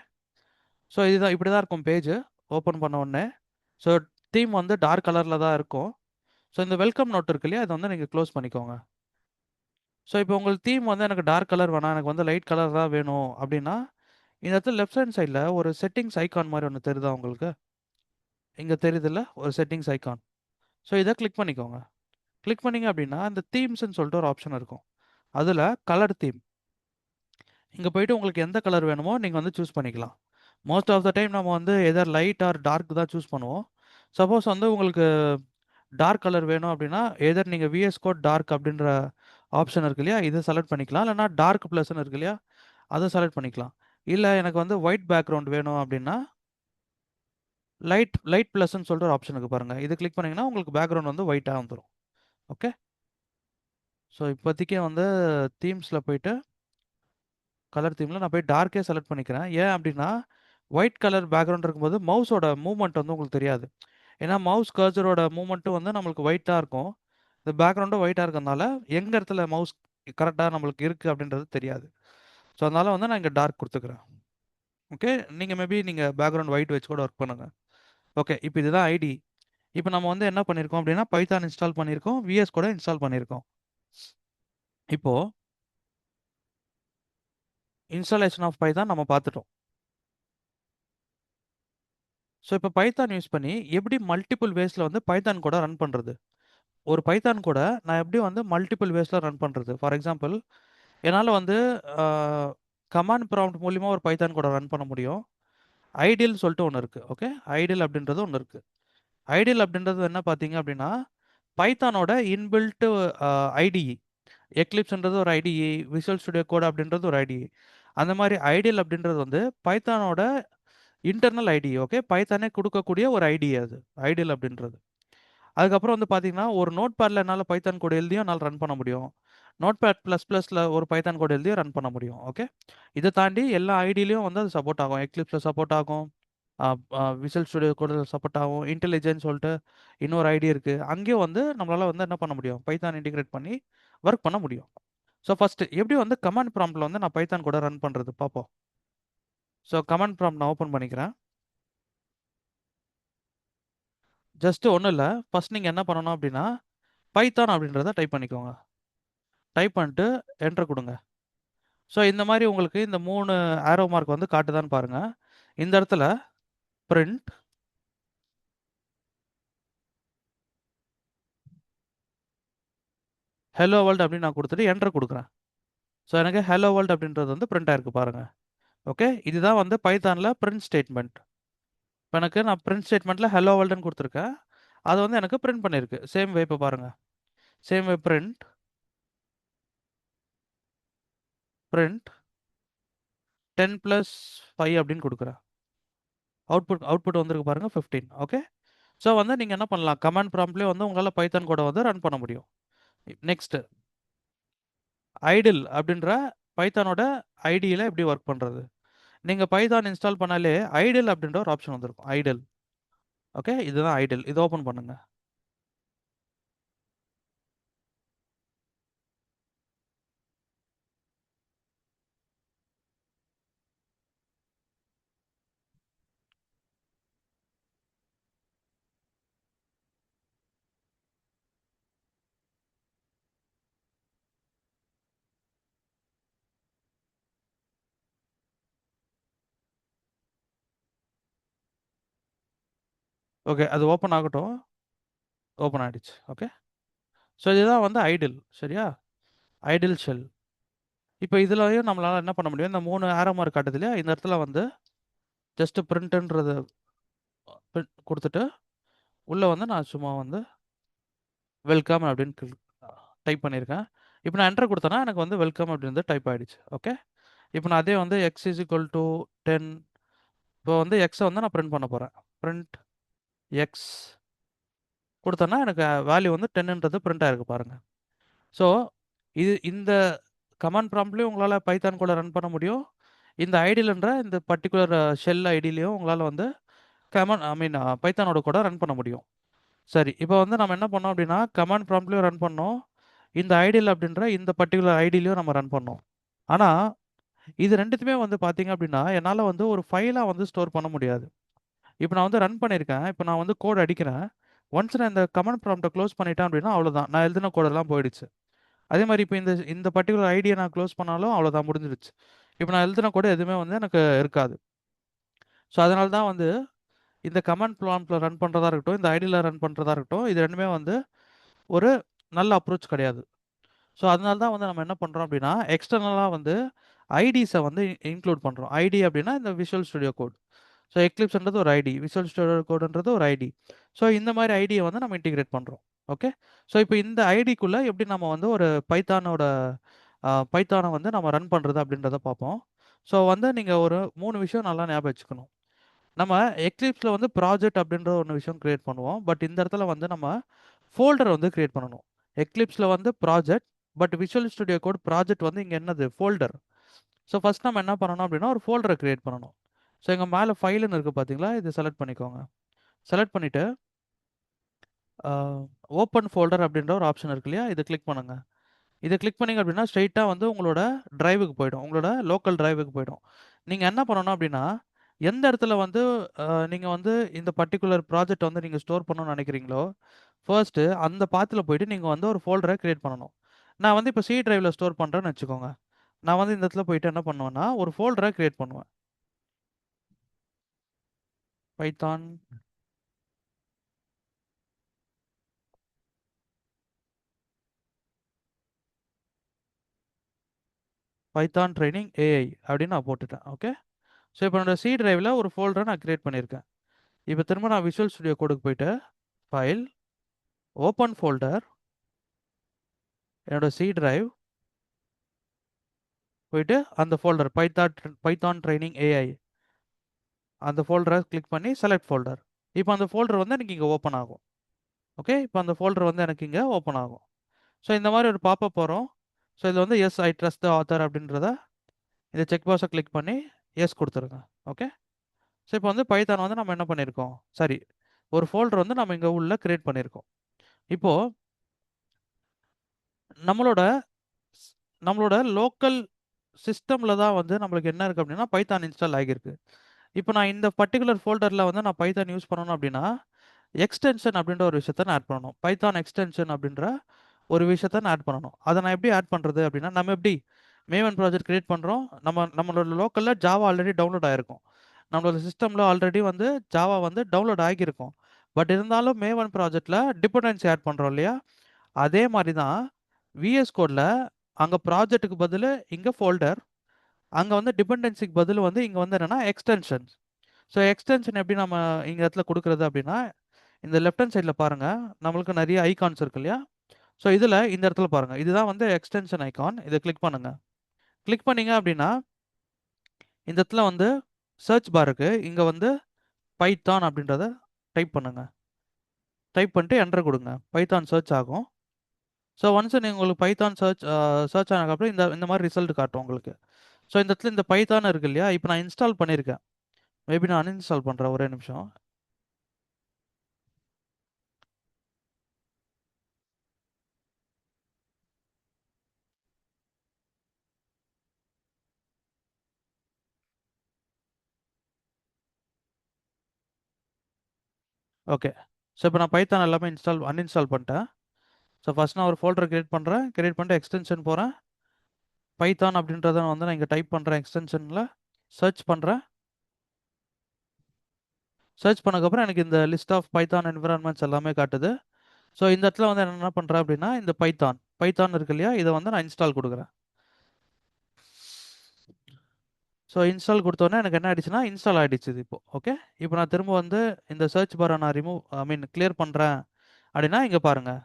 ஸோ இதுதான் இப்படி தான் இருக்கும் பேஜ் ஓப்பன் பண்ண உடனே. ஸோ தீம் வந்து டார்க் கலரில் தான் இருக்கும். ஸோ இந்த வெல்கம் நோட் இருக்கு இல்லையா, அதை வந்து நீங்கள் க்ளோஸ் பண்ணிக்கோங்க. ஸோ இப்போ உங்களுக்கு தீம் வந்து எனக்கு டார்க் கலர் வேணாம், எனக்கு வந்து லைட் கலர் தான் வேணும் அப்படின்னா, இந்த இடத்துல லெஃப்ட் ஹேண்ட் சைடில் ஒரு செட்டிங்ஸ் ஐக்கான் மாதிரி ஒன்று தெரியுதா உங்களுக்கு? இங்கே தெரியுதுல்ல ஒரு செட்டிங்ஸ் ஐக்கான். ஸோ இதை கிளிக் பண்ணிக்கோங்க. கிளிக் பண்ணிங்க அப்படின்னா இந்த தீம்ஸ்ன்னு சொல்லிட்டு ஒரு ஆப்ஷன் இருக்கும். அதில் கலர் தீம், இங்கே போயிட்டு உங்களுக்கு எந்த கலர் வேணுமோ நீங்கள் வந்து சூஸ் பண்ணிக்கலாம். மோஸ்ட் ஆஃப் த டைம் நம்ம வந்து எதர் லைட் ஆர் டார்க் தான் சூஸ் பண்ணுவோம். சப்போஸ் வந்து உங்களுக்கு டார்க் கலர் வேணும் அப்படின்னா எதர் நீங்கள் விஎஸ் கோட் டார்க் அப்படின்ற ஆப்ஷன் இருக்கு இல்லையா, இதை செலக்ட் பண்ணிக்கலாம். இல்லைனா டார்க் ப்ளஸ்ன்னு இருக்கு இல்லையா, அதை செலக்ட் பண்ணிக்கலாம். இல்லை எனக்கு வந்து ஒயிட் பேக்ரவுண்ட் வேணும் அப்படின்னா லைட் லைட் ப்ளஸ்ன்னு சொல்லிட்டு ஒரு ஆப்ஷன் இருக்குது பாருங்கள், இது கிளிக் பண்ணிங்கன்னா உங்களுக்கு பேக்ரவுண்ட் வந்து ஒயிட்டாக வந்துடும். ஓகே. ஸோ இப்போதைக்கு வந்து தீம்ஸில் போயிட்டு கலர் தீமில் நான் போய் டார்க்கே செலக்ட் பண்ணிக்கிறேன். ஏன் அப்படின்னா ஒயிட் கலர் பேக்ரவுண்ட் இருக்கும்போது மவுஸோட மூவ்மெண்ட் வந்து உங்களுக்கு தெரியாது. ஏன்னா மவுஸ் கர்சரோட மூவ்மெண்ட்டும் வந்து நம்மளுக்கு ஒயிட்டாக இருக்கும். இந்த பேக்ரவுண்டும் ஒயிட்டாக இருக்கிறதுனால எங்கே இடத்துல மவுஸ் கரெக்டாக நம்மளுக்கு இருக்குது அப்படின்றது தெரியாது. ஸோ அதனால் வந்து நான் இங்கே டார்க் கொடுத்துக்கிறேன். ஓகே. நீங்கள் மேபி நீங்கள் பேக்ரவுண்ட் ஒயிட் வச்சு கூட ஒர்க் பண்ணுங்கள். ஓகே. இப்போ இதுதான் ஐடி. இப்போ நம்ம வந்து என்ன பண்ணியிருக்கோம் அப்படின்னா பைத்தான் இன்ஸ்டால் பண்ணியிருக்கோம், விஎஸ் கூட இன்ஸ்டால் பண்ணியிருக்கோம். இப்போது இன்ஸ்டாலேஷன் ஆஃப் பைத்தான் நம்ம பார்த்துட்டோம். ஸோ இப்போ பைத்தான் யூஸ் பண்ணி எப்படி மல்டிபிள் வேஸில் வந்து பைத்தான் கூட ரன் பண்ணுறது, ஒரு பைத்தான் கூட நான் எப்படி வந்து மல்டிபிள் வேஸில் ரன் பண்ணுறது. ஃபார் எக்ஸாம்பிள் என்னால் வந்து கமாண்ட் ப்ராம்ப்ட் மூலிமா ஒரு பைத்தான் கூட ரன் பண்ண முடியும். ஐடியல்னு சொல்லிட்டு ஒன்று இருக்குது. ஓகே. ஐடியல் அப்படின்றது ஒன்று இருக்குது. ஐடியல் அப்படின்றது என்ன பார்த்தீங்க அப்படின்னா பைத்தானோட இன்பில்ட்டு ஐடிஇ. எக்லிப்ஸ்ன்றது ஒரு ஐடிஇ, விசுவல் ஸ்டுடியோ கோட் அப்படின்றது ஒரு ஐடிஇ. அந்த மாதிரி ஐடியல் அப்படின்றது வந்து பைத்தானோட இன்டர்னல் ஐடிஇ. ஓகே. பைத்தானே கொடுக்கக்கூடிய ஒரு ஐடிஇ அது ஐடியல் அப்படின்றது. அதுக்கப்புறம் வந்து பார்த்தீங்கன்னா ஒரு நோட் பேடில் என்னால் பைத்தான் கோட் எழுதியும் என்னால் ரன் பண்ண முடியும். நோட் பேட் ப்ளஸ் ப்ளஸில் ஒரு பைத்தான் கோட் எழுதியும் ரன் பண்ண முடியும். ஓகே. இதை தாண்டி எல்லா ஐடியிலையும் வந்து அது சப்போர்ட் ஆகும். எக்லிப்ஸில் சப்போர்ட் ஆகும், விசுவல் ஸ்டுடியோ கோட் சப்போர்ட் ஆகும், இன்டெலிஜென்ஸ் சொல்லிட்டு இன்னொரு ஐடி இருக்குது. அங்கேயும் வந்து நம்மளால் வந்து என்ன பண்ண முடியும், பைத்தான் இன்டிகிரேட் பண்ணி ஒர்க் பண்ண முடியும். ஸோ ஃபஸ்ட்டு எப்படி வந்து கமாண்ட் ப்ராம்ப்டில் வந்து நான் பைத்தான் கூட ரன் பண்ணுறது பார்ப்போம். ஸோ கமாண்ட் ப்ராம்ப்ட் நான் ஓப்பன் பண்ணிக்கிறேன். ஜஸ்ட்டு ஒன்றும் இல்லை, ஃபஸ்ட் நீங்கள் என்ன பண்ணணும் அப்படின்னா பைத்தான் அப்படின்றத டைப் பண்ணிக்கோங்க. டைப் பண்ணிட்டு என்டர் கொடுங்க. ஸோ இந்த மாதிரி உங்களுக்கு இந்த 3 ஆரோ மார்க் வந்து காட்டுதான்னு பாருங்கள். இந்த இடத்துல பிரிண்ட் ஹலோ வேர்ல்டு அப்படின்னு நான் கொடுத்துட்டு என்டர் கொடுக்குறேன். ஸோ எனக்கு ஹலோ வேர்ல்டு அப்படின்றது வந்து பிரிண்ட் ஆயிருக்கு பாருங்கள். ஓகே. இதுதான் வந்து பைத்தானில் பிரிண்ட் ஸ்டேட்மெண்ட். இப்போ எனக்கு நான் பிரிண்ட் ஸ்டேட்மெண்ட்டில் ஹலோ வேர்ல்டுன்னு கொடுத்துருக்கேன், அது வந்து எனக்கு பிரிண்ட் பண்ணியிருக்கு. சேம் வே இப்போ பாருங்கள், சேம் வே பிரிண்ட் 10+5 அப்படின்னு கொடுக்குறேன். அவுட்புட் வந்திருக்கு பாருங்கள் 15. ஓகே. ஸோ வந்து நீங்கள் என்ன பண்ணலாம், கமாண்ட் ப்ராம்ப்ட்லேயே வந்து உங்களால் பைத்தான் கூட வந்து ரன் பண்ண முடியும். நெக்ஸ்ட்டு ஐடில் அப்படின்ற பைத்தானோட ஐடியில் எப்படி ஒர்க் பண்ணுறது. நீங்கள் பைத்தான் இன்ஸ்டால் பண்ணாலே ஐடில் அப்படின்ற ஒரு ஆப்ஷன் வந்திருக்கும், ஐடில். ஓகே. இதுதான் ஐடில். இது ஓப்பன் பண்ணுங்க. ஓகே. அது ஓப்பன் ஆகட்டும். ஓப்பன் ஆகிடுச்சு. ஓகே. ஸோ இதுதான் வந்து ஐடில். சரியா, ஐடில் ஷெல். இப்போ இதுலயும் நம்மளால் என்ன பண்ண முடியும், இந்த 3 ஆரோ மார்க் காட்டுது இல்லையா, இந்த இடத்துல வந்து ஜஸ்ட் பிரிண்ட்ன்றது கொடுத்துட்டு உள்ளே வந்து நான் சும்மா வந்து வெல்கம் அப்படின்னு டைப் பண்ணியிருக்கேன். இப்போ நான் என்டர் கொடுத்தேன்னா எனக்கு வந்து வெல்கம் அப்படின்னு டைப் ஆகிடுச்சு. ஓகே, இப்போ நான் அதே வந்து எக்ஸ் இஸ் ஈக்குவல் டு 10, இப்போ வந்து எக்ஸை வந்து நான் பிரிண்ட் பண்ண போகிறேன். பிரிண்ட் எக்ஸ் கொடுத்தேன்னா எனக்கு வேல்யூ வந்து 10ன்றது பிரிண்ட் ஆகிருக்கு பாருங்கள். ஸோ இந்த கமாண்ட் ப்ராம்ப்ட்லேயும் உங்களால் பைத்தான் கூட ரன் பண்ண முடியும். இந்த ஐடியிலன்ற இந்த பர்டிகுலர் ஷெல் ஐடியிலையும் உங்களால் வந்து பைத்தானோட கூட ரன் பண்ண முடியும். சரி, இப்போ வந்து நம்ம என்ன பண்ணோம் அப்படின்னா கமாண்ட் ப்ராம்ப்ட்லேயும் ரன் பண்ணோம், இந்த ஐடியில் அப்படின்ற இந்த பர்டிகுலர் ஐடியிலையும் நம்ம ரன் பண்ணோம். ஆனால் இது ரெண்டுத்துமே வந்து பார்த்தீங்க அப்படின்னா என்னால் வந்து ஒரு ஃபைலாக வந்து ஸ்டோர் பண்ண முடியாது. இப்போ நான் வந்து ரன் பண்ணியிருக்கேன், இப்போ நான் வந்து கோட் அடிக்கிறேன். ஒன்ஸ் நான் இந்த கமாண்ட் ப்ராம்ப்டை க்ளோஸ் பண்ணிட்டேன் அப்படின்னா அவ்வளோதான், நான் எழுதின கோடெல்லாம் போயிடுச்சு. அதே மாதிரி இப்போ இந்த இந்த பர்டிகுலர் ஐடியை நான் க்ளோஸ் பண்ணாலும் அவ்வளோதான், முடிஞ்சிடுச்சு. இப்போ நான் எழுதின கூட எதுவுமே வந்து எனக்கு இருக்காது. ஸோ அதனால தான் வந்து இந்த கமாண்ட் ப்ராம்ப்டில் ரன் பண்ணுறதா இருக்கட்டும், இந்த ஐடியில் ரன் பண்ணுறதா இருக்கட்டும், இது ரெண்டுமே வந்து ஒரு நல்ல அப்ரோச் கிடையாது. ஸோ அதனால தான் வந்து நம்ம என்ன பண்ணுறோம் அப்படின்னா எக்ஸ்டர்னலாக வந்து ஐடிஸை வந்து இன்க்ளூட் பண்ணுறோம். ஐடி அப்படின்னா இந்த விஷுவல் ஸ்டுடியோ கோட். ஸோ எக்லிப்ஸ்ன்றது ஒரு ஐடி, விஷுவல் ஸ்டுடியோ கோடுன்றது ஒரு ஐடி. ஸோ இந்த மாதிரி ஐடியை வந்து நம்ம இன்டிகிரேட் பண்ணுறோம். ஓகே, ஸோ இப்போ இந்த ஐடிக்குள்ளே எப்படி நம்ம வந்து ஒரு பைத்தானை வந்து நம்ம ரன் பண்ணுறது அப்படின்றத பார்ப்போம். ஸோ வந்து நீங்கள் ஒரு 3 விஷயம் நல்லா ஞாபகம் வச்சுக்கணும். நம்ம எக்லிப்ஸில் வந்து ப்ராஜெக்ட் அப்படின்ற ஒரு விஷயம் கிரியேட் பண்ணுவோம். பட் இந்த இடத்துல வந்து நம்ம ஃபோல்டர் வந்து கிரியேட் பண்ணணும். எக்லிப்ஸில் வந்து project, but Visual Studio Code project வந்து இங்கே என்னது ஃபோல்டர். ஸோ ஃபஸ்ட் நம்ம என்ன பண்ணணும் அப்படின்னா ஒரு ஃபோல்டரை கிரியேட் பண்ணணும். ஸோ எங்கள் மேலே ஃபைலுன்னு இருக்குது பார்த்தீங்களா, இது செலக்ட் பண்ணிக்கோங்க. செலக்ட் பண்ணிவிட்டு ஓப்பன் ஃபோல்டர் அப்படின்ற ஒரு ஆப்ஷன் இருக்கு இல்லையா, இதை கிளிக் பண்ணுங்கள். இதை கிளிக் பண்ணிங்க அப்படின்னா ஸ்ட்ரெயிட்டாக வந்து உங்களோட டிரைவுக்கு போயிடும், உங்களோட லோக்கல் டிரைவுக்கு போயிடும். நீங்கள் என்ன பண்ணணும் அப்படின்னா எந்த இடத்துல வந்து நீங்கள் வந்து இந்த பர்டிகுலர் ப்ராஜெக்ட் வந்து நீங்கள் ஸ்டோர் பண்ணணும்னு நினைக்கிறீங்களோ ஃபர்ஸ்ட்டு அந்த பாத்தில் போயிட்டு நீங்கள் வந்து ஒரு ஃபோல்டரை க்ரியேட் பண்ணணும். நான் வந்து இப்போ சி டிரைவில் ஸ்டோர் பண்ணுறேன்னு வச்சுக்கோங்க. நான் வந்து இந்த இடத்துல போயிட்டு என்ன பண்ணுவேன்னா ஒரு ஃபோல்டரை க்ரியேட் பண்ணுவேன். பைத்தான் பைத்தான் ட்ரைனிங் ஏஐ அப்படின்னு நான் போட்டுட்டேன். ஓகே, ஸோ இப்போ என்னோட சி டிரைவில் ஒரு ஃபோல்டரை நான் க்ரியேட் பண்ணியிருக்கேன். இப்போ திரும்ப நான் விஷுவல் ஸ்டுடியோ கோடுக்கு போயிட்டு ஃபைல், ஓப்பன் ஃபோல்டர், என்னோட சி டிரைவ் போயிட்டு அந்த ஃபோல்டர் பைத்தான் ட்ரைனிங் ஏஐ அந்த ஃபோல்டரை கிளிக் பண்ணி செலக்ட் ஃபோல்டர். இப்போ அந்த ஃபோல்டர் வந்து எனக்கு இங்கே ஓப்பன் ஆகும். ஓகே, இப்போ அந்த ஃபோல்டர் வந்து எனக்கு இங்கே ஓப்பன் ஆகும். ஸோ இந்த மாதிரி ஒரு பாப்பப் வரும். ஸோ இதில் வந்து yes I trust the author அப்படின்றத இந்த செக் பாக்ஸை கிளிக் பண்ணி எஸ் கொடுத்துருங்க. ஓகே, ஸோ இப்போ வந்து பைத்தான் வந்து நம்ம என்ன பண்ணியிருக்கோம், சரி ஒரு ஃபோல்டர் வந்து நம்ம இங்கே உள்ள கிரியேட் பண்ணியிருக்கோம். இப்போது நம்மளோட நம்மளோட லோக்கல் சிஸ்டமில் தான் வந்து நம்மளுக்கு என்ன இருக்குது அப்படின்னா பைத்தான் இன்ஸ்டால் ஆகியிருக்கு. இப்போ நான் இந்த பர்டிகுலர் ஃபோல்டரில் வந்து நான் பைத்தான் யூஸ் பண்ணணும் அப்படின்னா எக்ஸ்டென்ஷன் அப்படின்ற ஒரு விஷயத்த நான் ஆட் பண்ணணும். பைத்தான் எக்ஸ்டென்ஷன் அப்படின்ற ஒரு விஷயத்த நான் ஆட் பண்ணணும். அதை நான் எப்படி ஆட் பண்ணுறது அப்படின்னா நம்ம எப்படி மேவன் ப்ராஜெக்ட் கிரியேட் பண்ணுறோம், நம்மளோட லோக்கலில் ஜாவா ஆல்ரெடி டவுன்லோட் ஆகிருக்கும், நம்மளோட சிஸ்டமில் ஆல்ரெடி வந்து ஜாவா வந்து டவுன்லோட் ஆகியிருக்கும். பட் இருந்தாலும் மேவன் ப்ராஜெக்டில் டிபெண்டன்சி ஆட் பண்ணுறோம் இல்லையா, அதே மாதிரி தான் விஎஸ் கோடில் அங்கே ப்ராஜெக்ட்டுக்கு பதில் இங்கே ஃபோல்டர், அங்கே வந்து டிபெண்டன்சிக்கு பதில் வந்து இங்கே வந்து என்னென்னா எக்ஸ்டென்ஷன். ஸோ எக்ஸ்டென்ஷன் எப்படி நம்ம இங்கே இடத்துல கொடுக்குறது அப்படின்னா இந்த லெஃப்ட் ஹேண்ட் சைடில் பாருங்கள், நம்மளுக்கு நிறைய ஐகான்ஸ் இருக்கு இல்லையா. ஸோ இதில் இந்த இடத்துல பாருங்கள், இதுதான் வந்து எக்ஸ்டென்ஷன் ஐகான். இதை கிளிக் பண்ணுங்கள். கிளிக் பண்ணிங்க அப்படின்னா இந்த இடத்துல வந்து சர்ச் பார் இருக்குது, இங்கே வந்து பைத்தான் அப்படின்றத டைப் பண்ணுங்கள். டைப் பண்ணிட்டு என்டர் கொடுங்க, பைத்தான் சர்ச் ஆகும். ஸோ ஒன்ஸ் நீங்கள் உங்களுக்கு பைத்தான் சர்ச் ஆனதுக்கப்புறம் இந்த மாதிரி ரிசல்ட் காட்டும் உங்களுக்கு. ஸோ இந்த இடத்துல இந்த பைத்தான் இருக்கு இல்லையா, இப்போ நான் இன்ஸ்டால் பண்ணியிருக்கேன். மேபி நான் அன்இன்ஸ்டால் பண்ணுறேன், ஒரே நிமிஷம். ஓகே, ஸோ இப்போ நான் பைத்தான் எல்லாமே அன்இன்ஸ்டால் பண்ணிட்டேன். ஸோ ஃபஸ்ட் நான் ஒரு ஃபோல்டர் கிரியேட் பண்ணுறேன், கிரியேட் பண்ணிட்டு எக்ஸ்டென்ஷன் போகிறேன். பைத்தான் அப்படின்றத வந்து நான் இங்கே டைப் பண்ணுறேன், எக்ஸ்டென்ஷனில் சர்ச் பண்ணுறேன். சர்ச் பண்ணக்கப்புறம் எனக்கு இந்த லிஸ்ட் ஆஃப் பைத்தான் என்விரான்மெண்ட்ஸ் எல்லாமே காட்டுது. ஸோ இந்த இடத்துல வந்து என்ன பண்ணுறேன் அப்படின்னா இந்த பைத்தான் இருக்கு இல்லையா, இதை வந்து நான் இன்ஸ்டால் கொடுக்குறேன். ஸோ இன்ஸ்டால் கொடுத்தோன்னே எனக்கு என்ன ஆயிடுச்சுன்னா இன்ஸ்டால் ஆகிடுச்சு இது இப்போ. ஓகே, இப்போ நான் திரும்ப வந்து இந்த சர்ச் பாரை நான் கிளியர் பண்ணுறேன் அப்படின்னா இங்கே பாருங்கள்,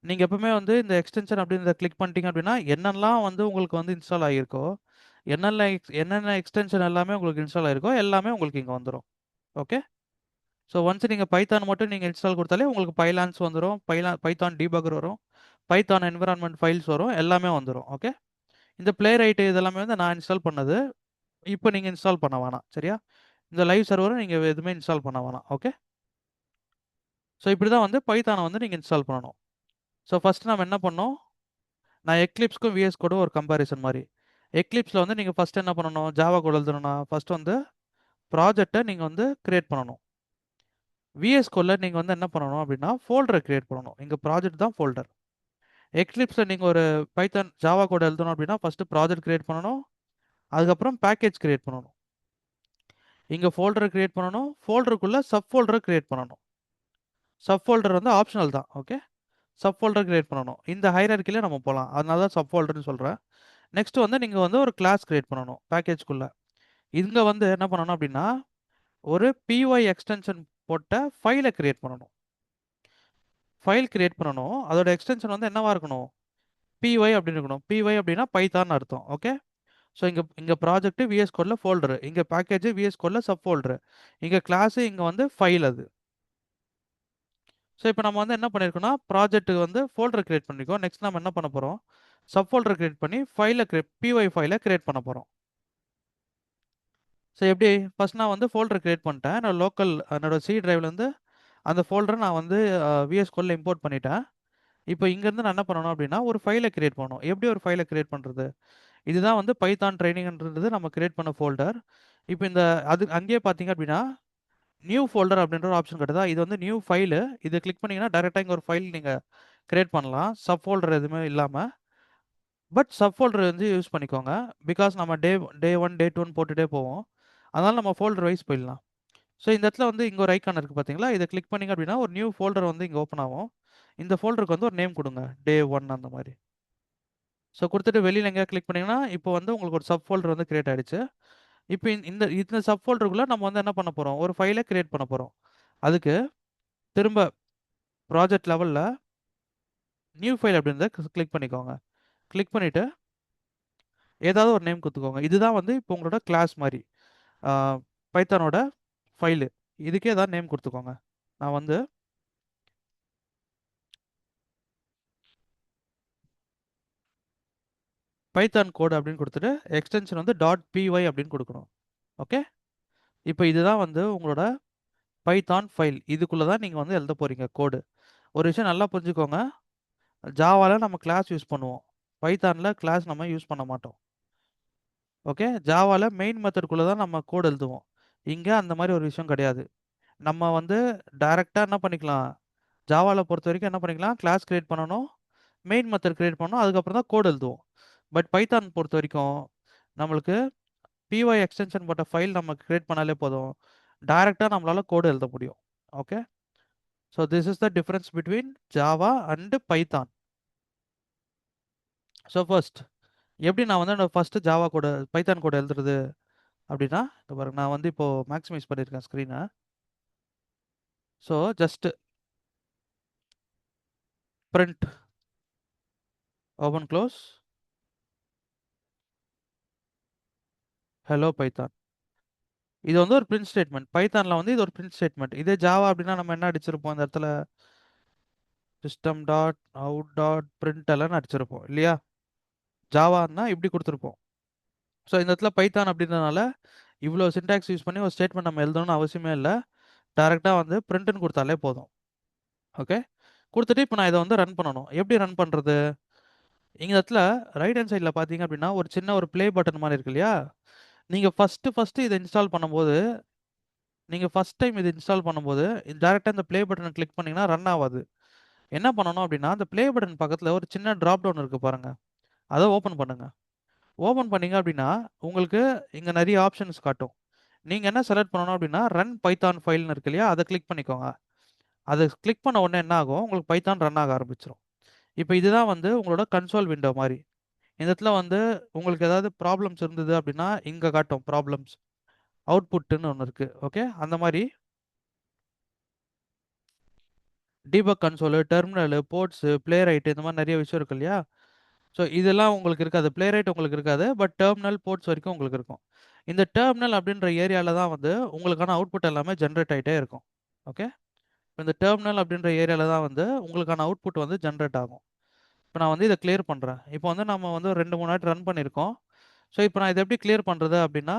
நீங்க எப்பவுமே வந்து இந்த எக்ஸ்டென்ஷன் அப்படின்றத கிளிக் பண்ணிட்டீங்க அப்படின்னா, என்னெல்லாம் வந்து உங்களுக்கு வந்து இன்ஸ்டால் ஆகியிருக்கோ, என்னென்ன எக்ஸ்டென்ஷன் எல்லாமே உங்களுக்கு இன்ஸ்டால் ஆகிருக்கோ, எல்லாமே உங்களுக்கு இங்க வந்துரும். ஓகே. ஸோ ஒன்ஸ் நீங்க பைத்தான் மட்டும் நீங்க இன்ஸ்டால் குடுத்தாலே உங்களுக்கு பைலான்ஸ் வந்துரும். பைத்தான் டீபக்கர் வரும். பைத்தான் என்விரான்மென்ட் ஃபைல்ஸ் வரும். எல்லாமே வந்துரும். ஓகே. இந்த ப்ளே ரைட் இதெல்லாமே வந்து நான் இன்ஸ்டால் பண்ணது. இப்ப நீங்க இன்ஸ்டால் பண்ண வேணாம். சரியா? இந்த லைவ் சர்வரும் நீங்க எதுவுமே இன்ஸ்டால் பண்ண வேணாம். ஓகே. ஸோ இப்படி தான் வந்து பைத்தான வந்து நீங்க இன்ஸ்டால் பண்ணணும். ஸோ ஃபர்ஸ்ட் நம்ம என்ன பண்ணோம்? நான் எக்லிப்ஸ்க்கும் விஎஸ் கோடும் ஒரு கம்பேரிசன் மாரி. எக்லிப்ஸ்ல வந்து நீங்க ஃபர்ஸ்ட் என்ன பண்ணணும்? ஜாவா கோட் எழுதணும்னா, ஃபர்ஸ்ட் வந்து ப்ராஜெக்ட்ட நீங்க வந்து கிரியேட் பண்ணணும். விஎஸ் கோட்ல நீங்க வந்து என்ன பண்ணணும் அப்படின்னா, ஃபோல்டர கிரியேட் பண்ணணும். இங்க ப்ராஜெக்ட் தான் ஃபோல்டர். எக்லிப்ஸ்ல நீங்க ஒரு பைத்தான் ஜாவா கோட் எழுதணும் அப்படின்னா, ஃபர்ஸ்ட் ப்ராஜெக்ட் கிரியேட் பண்ணணும். அதுக்கப்புறம் பேக்கேஜ் கிரியேட் பண்ணணும். இங்க ஃபோல்டர கிரியேட் பண்ணணும். ஃபோல்டருக்குள்ள சப் ஃபோல்டர கிரியேட் பண்ணணும். சப் ஃபோல்டர் வந்து ஆப்ஷனல் தான். ஓகே. சப் ஃபோல்டர் கிரியேட் பண்ணணும். இந்த ஹைரார்க்கில நம்ம போலாம். அதனால தான் சப் ஃபோல்டர்ன்னு சொல்றேன். நெக்ஸ்ட் வந்து நீங்க வந்து ஒரு கிளாஸ் கிரியேட் பண்ணணும் பேக்கேஜ்க்குள்ள. இங்க வந்து என்ன பண்ணணும் அப்படின்னா, ஒரு பிஒய் எக்ஸ்டென்ஷன் போட்ட ஃபைல கிரியேட் பண்ணணும். ஃபைல் கிரியேட் பண்ணணும். அதோட எக்ஸ்டென்ஷன் வந்து என்னவா இருக்கணும்? பிஒய் அப்படின்னு இருக்கணும். பிஒய் அப்படின்னா பைத்தான் அர்த்தம். ஓகே. ஸோ இங்க இங்க ப்ராஜெக்ட் விஎஸ் கோட்ல ஃபோல்டர். இங்க பேக்கேஜ் விஎஸ் கோட்ல சப் ஃபோல்டர். இங்க கிளாஸ் இங்க வந்து ஃபைல் அது. ஸோ இப்போ நம்ம வந்து என்ன பண்ணியிருக்கோம்னா, ப்ராஜெக்ட் வந்து ஃபோல்டர் கிரியேட் பண்ணிருக்கோம். நெக்ஸ்ட் நம்ம என்ன பண்ண போறோம்? சப் ஃபோல்டர் கிரியேட் பண்ணி பிஒய் ஃபைல கிரியேட் பண்ண போறோம். ஸோ எப்படி? ஃபர்ஸ்ட் நான் வந்து ஃபோல்டர் கிரியேட் பண்ணிட்டேன். என்னோட சி டிரைவ்லேருந்து அந்த ஃபோல்டரை நான் வந்து விஎஸ் கோட்ல இம்போர்ட் பண்ணிட்டேன். இப்போ இங்கேருந்து நான் என்ன பண்ணணும் அப்படின்னா, ஒரு ஃபைல கிரியேட் பண்ணணும். எப்படி ஒரு ஃபைல கிரியேட் பண்ணுறது? இதுதான் வந்து பைத்தான் ட்ரெய்னிங்ன்றது நம்ம கிரியேட் பண்ண ஃபோல்டர். இப்போ அது அங்கேயே பார்த்தீங்க அப்படின்னா, நியூ ஃபோல்டர் அப்படின்ற ஒரு ஆப்ஷன் கிடைக்குதா? இது வந்து நியூ ஃபைலு. இதை கிளிக் பண்ணீங்கன்னா, டைரெக்ட்டா இங்க ஒரு ஃபைல் நீங்க கிரியேட் பண்ணலாம். சப் ஃபோல்டர் எதுவுமே இல்லாம. பட் சப் ஃபோல்டர் வந்து யூஸ் பண்ணிக்கோங்க. பிகாஸ் நம்ம டே 1, டே 2ன்னு போட்டுட்டே போவோம். அதனால நம்ம ஃபோல்டர் வைஸ் போயிடலாம். ஸோ இந்த இடத்துல வந்து இங்க ஒரு ஐகான் இருக்கு பார்த்தீங்களா? இத கிளிக் பண்ணீங்க அப்படின்னா, ஒரு நியூ ஃபோல்டர் வந்து இங்க ஓப்பன் ஆகும். இந்த ஃபோல்டருக்கு வந்து ஒரு நேம் குடுங்க. டே 1 அந்த மாரி. ஸோ குடுத்துட்டு வெளியில எங்கேயாவது கிளிக் பண்ணீங்கன்னா, இப்போ வந்து உங்களுக்கு ஒரு சப் ஃபோல்டர் வந்து கிரியேட் ஆயிடுச்சு. இப்போ இந்த சப் ஃபோல்டருக்குள்ள நம்ம வந்து என்ன பண்ண போறோம்? ஒரு ஃபைல கிரியேட் பண்ண போறோம். அதுக்கு திரும்ப ப்ராஜெக்ட் லெவல்ல நியூ ஃபைல் அப்படின்றத கிளிக் பண்ணிக்கோங்க. கிளிக் பண்ணிட்டு ஏதாவது ஒரு நேம் குடுத்துக்கோங்க. இதுதான் வந்து இப்போ உங்களோட கிளாஸ் மாரி. ஆ பைத்தானோட ஃபைலு. இதுக்கே ஏதாவது நேம் குடுத்துக்கோங்க. நான் வந்து பைத்தான் கோட் அப்படின்னு குடுத்துட்டு, எக்ஸ்டென்ஷன் வந்து .py அப்படின்னு குடுக்கணும். ஓகே. இப்போ இதுதான் வந்து உங்களோட பைத்தான் ஃபைல். இதுக்குள்ள தான் நீங்க வந்து எழுதப் போறீங்க கோடு. ஒரு விஷயம் நல்லா புரிஞ்சுக்கோங்க. ஜாவால நம்ம கிளாஸ் யூஸ் பண்ணுவோம். பைத்தான்ல கிளாஸ் நம்ம யூஸ் பண்ண மாட்டோம். ஓகே. ஜாவால மெயின் மெத்தட்குள்ள தான் நம்ம கோட் எழுதுவோம். இங்க அந்த மாரி ஒரு விஷயம் கிடையாது. நம்ம வந்து டைரக்ட்டா என்ன பண்ணிக்கலாம்? ஜாவால பொறுத்தவரைக்கும் என்ன பண்ணிக்கலாம்? கிளாஸ் கிரியேட் பண்ணணும். மெயின் மெத்தட் கிரியேட் பண்ணணும். அதுக்கப்புறம் தான் கோட் எழுதுவோம். பட் பைத்தான் பொறுத்தவரைக்கும் நம்மளுக்கு py எக்ஸ்டென்ஷன் போட்ட ஃபைல் நம்ம கிரியேட் பண்ணாலே போதும். டைரக்ட்டா நம்மளால கோட் எழுத முடியும். Okay. So this is the difference between Java and Python. So first எப்படி நான் வந்து என்னோட ஃபர்ஸ்ட் ஜாவா கோட பைத்தான் கோட் எழுதுறது அப்படின்னா, இங்க பாருங்க நான் வந்து இப்போ மேக்ஸிமைஸ் பண்ணியிருக்கேன் ஸ்க்ரீன. So just print open close hello Python. இது வந்து ஒரு பிரிண்ட் ஸ்டேட்மெண்ட். பைத்தான்ல வந்து இது ஒரு பிரிண்ட் ஸ்டேட்மெண்ட். இதே ஜாவா அப்படின்னா நம்ம என்ன அடிச்சிருப்போம் இந்த இடத்துல? System dot out dot println அடிச்சிருப்போம் இல்லையா? ஜாவான்னா இப்படி குடுத்துருப்போம். ஸோ இந்த இடத்துல பைத்தான் அப்படின்றதுனால, இவ்வளோ சின்டாக்ஸ் யூஸ் பண்ணி ஒரு ஸ்டேட்மெண்ட் நம்ம எழுதணும்னு அவசியமே இல்ல. டைரக்ட்டா வந்து பிரிண்ட்ன்னு குடுத்தாலே போதும். ஓகே. குடுத்துட்டு இப்ப நான் இத வந்து ரன் பண்ணணும். எப்படி ரன் பண்றது? இந்த இடத்துல ரைட் ஹேண்ட் சைட்ல பார்த்தீங்க அப்படின்னா, ஒரு சின்ன ஒரு ப்ளே பட்டன் மாரி இருக்கு இல்லையா? நீங்க ஃபர்ஸ்ட் இத இன்ஸ்டால் பண்ணும்போது, நீங்க ஃபர்ஸ்ட் டைம் இத இன்ஸ்டால் பண்ணும்போது, டைரக்ட்டா இந்த ப்ளே பட்டன கிளிக் பண்ணீங்கன்னா ரன் ஆவாது. என்ன பண்ணணும் அப்படின்னா, அந்த ப்ளே பட்டன் பக்கத்துல ஒரு சின்ன டிராப் டவுன் இருக்கு பாருங்க. அத ஓப்பன் பண்ணுங்க. ஓப்பன் பண்ணீங்க அப்படின்னா, உங்களுக்கு இங்க நெறைய ஆப்ஷன்ஸ் காட்டும். நீங்க என்ன செலக்ட் பண்ணணும் அப்படின்னா, ரன் பைத்தான் ஃபைல்னு இருக்கு இல்லையா? அத கிளிக் பண்ணிக்கோங்க. அத கிளிக் பண்ண உடனே என்ன ஆகும்? உங்களுக்கு பைத்தான் ரன் ஆக ஆரம்பிச்சுரும். இப்ப இதுதான் வந்து உங்களோட கன்சோல் விண்டோ மாரி. இந்த இடத்துல வந்து உங்களுக்கு ஏதாவது ப்ராப்ளம்ஸ் இருந்தது அப்படின்னா, இங்க காட்டும் ப்ராப்ளம்ஸ். அவுட்புட்ன்னு ஒண்ணு இருக்கு. ஓகே. அந்த மாரி debug console, terminal, ports, play right இந்த மாதிரி நிறைய விஷயம் இருக்கு இல்லையா? ஸோ இதெல்லாம் உங்களுக்கு இருக்காது. ப்ளே ரைட் உங்களுக்கு இருக்காது. பட் டெர்மினல், போர்ட்ஸ் வரைக்கும் உங்களுக்கு இருக்கும். இந்த டெர்மினல் அப்படின்ற ஏரியால தான் வந்து உங்களுக்கான அவுட்புட் எல்லாமே ஜென்ரேட் ஆயிட்டே இருக்கும். ஓகே. இந்த டெர்மினல் அப்படின்ற ஏரியால தான் வந்து உங்களுக்கான அவுட்புட் வந்து ஜென்ரேட் ஆகும். இப்போ நான் வந்து இதை கிளியர் பண்ணுறேன். இப்போ வந்து நம்ம வந்து ஒரு 2, 3 வாட்டி ரன் பண்ணியிருக்கோம். ஸோ இப்போ நான் இதை எப்படி கிளியர் பண்ணுறது அப்படின்னா,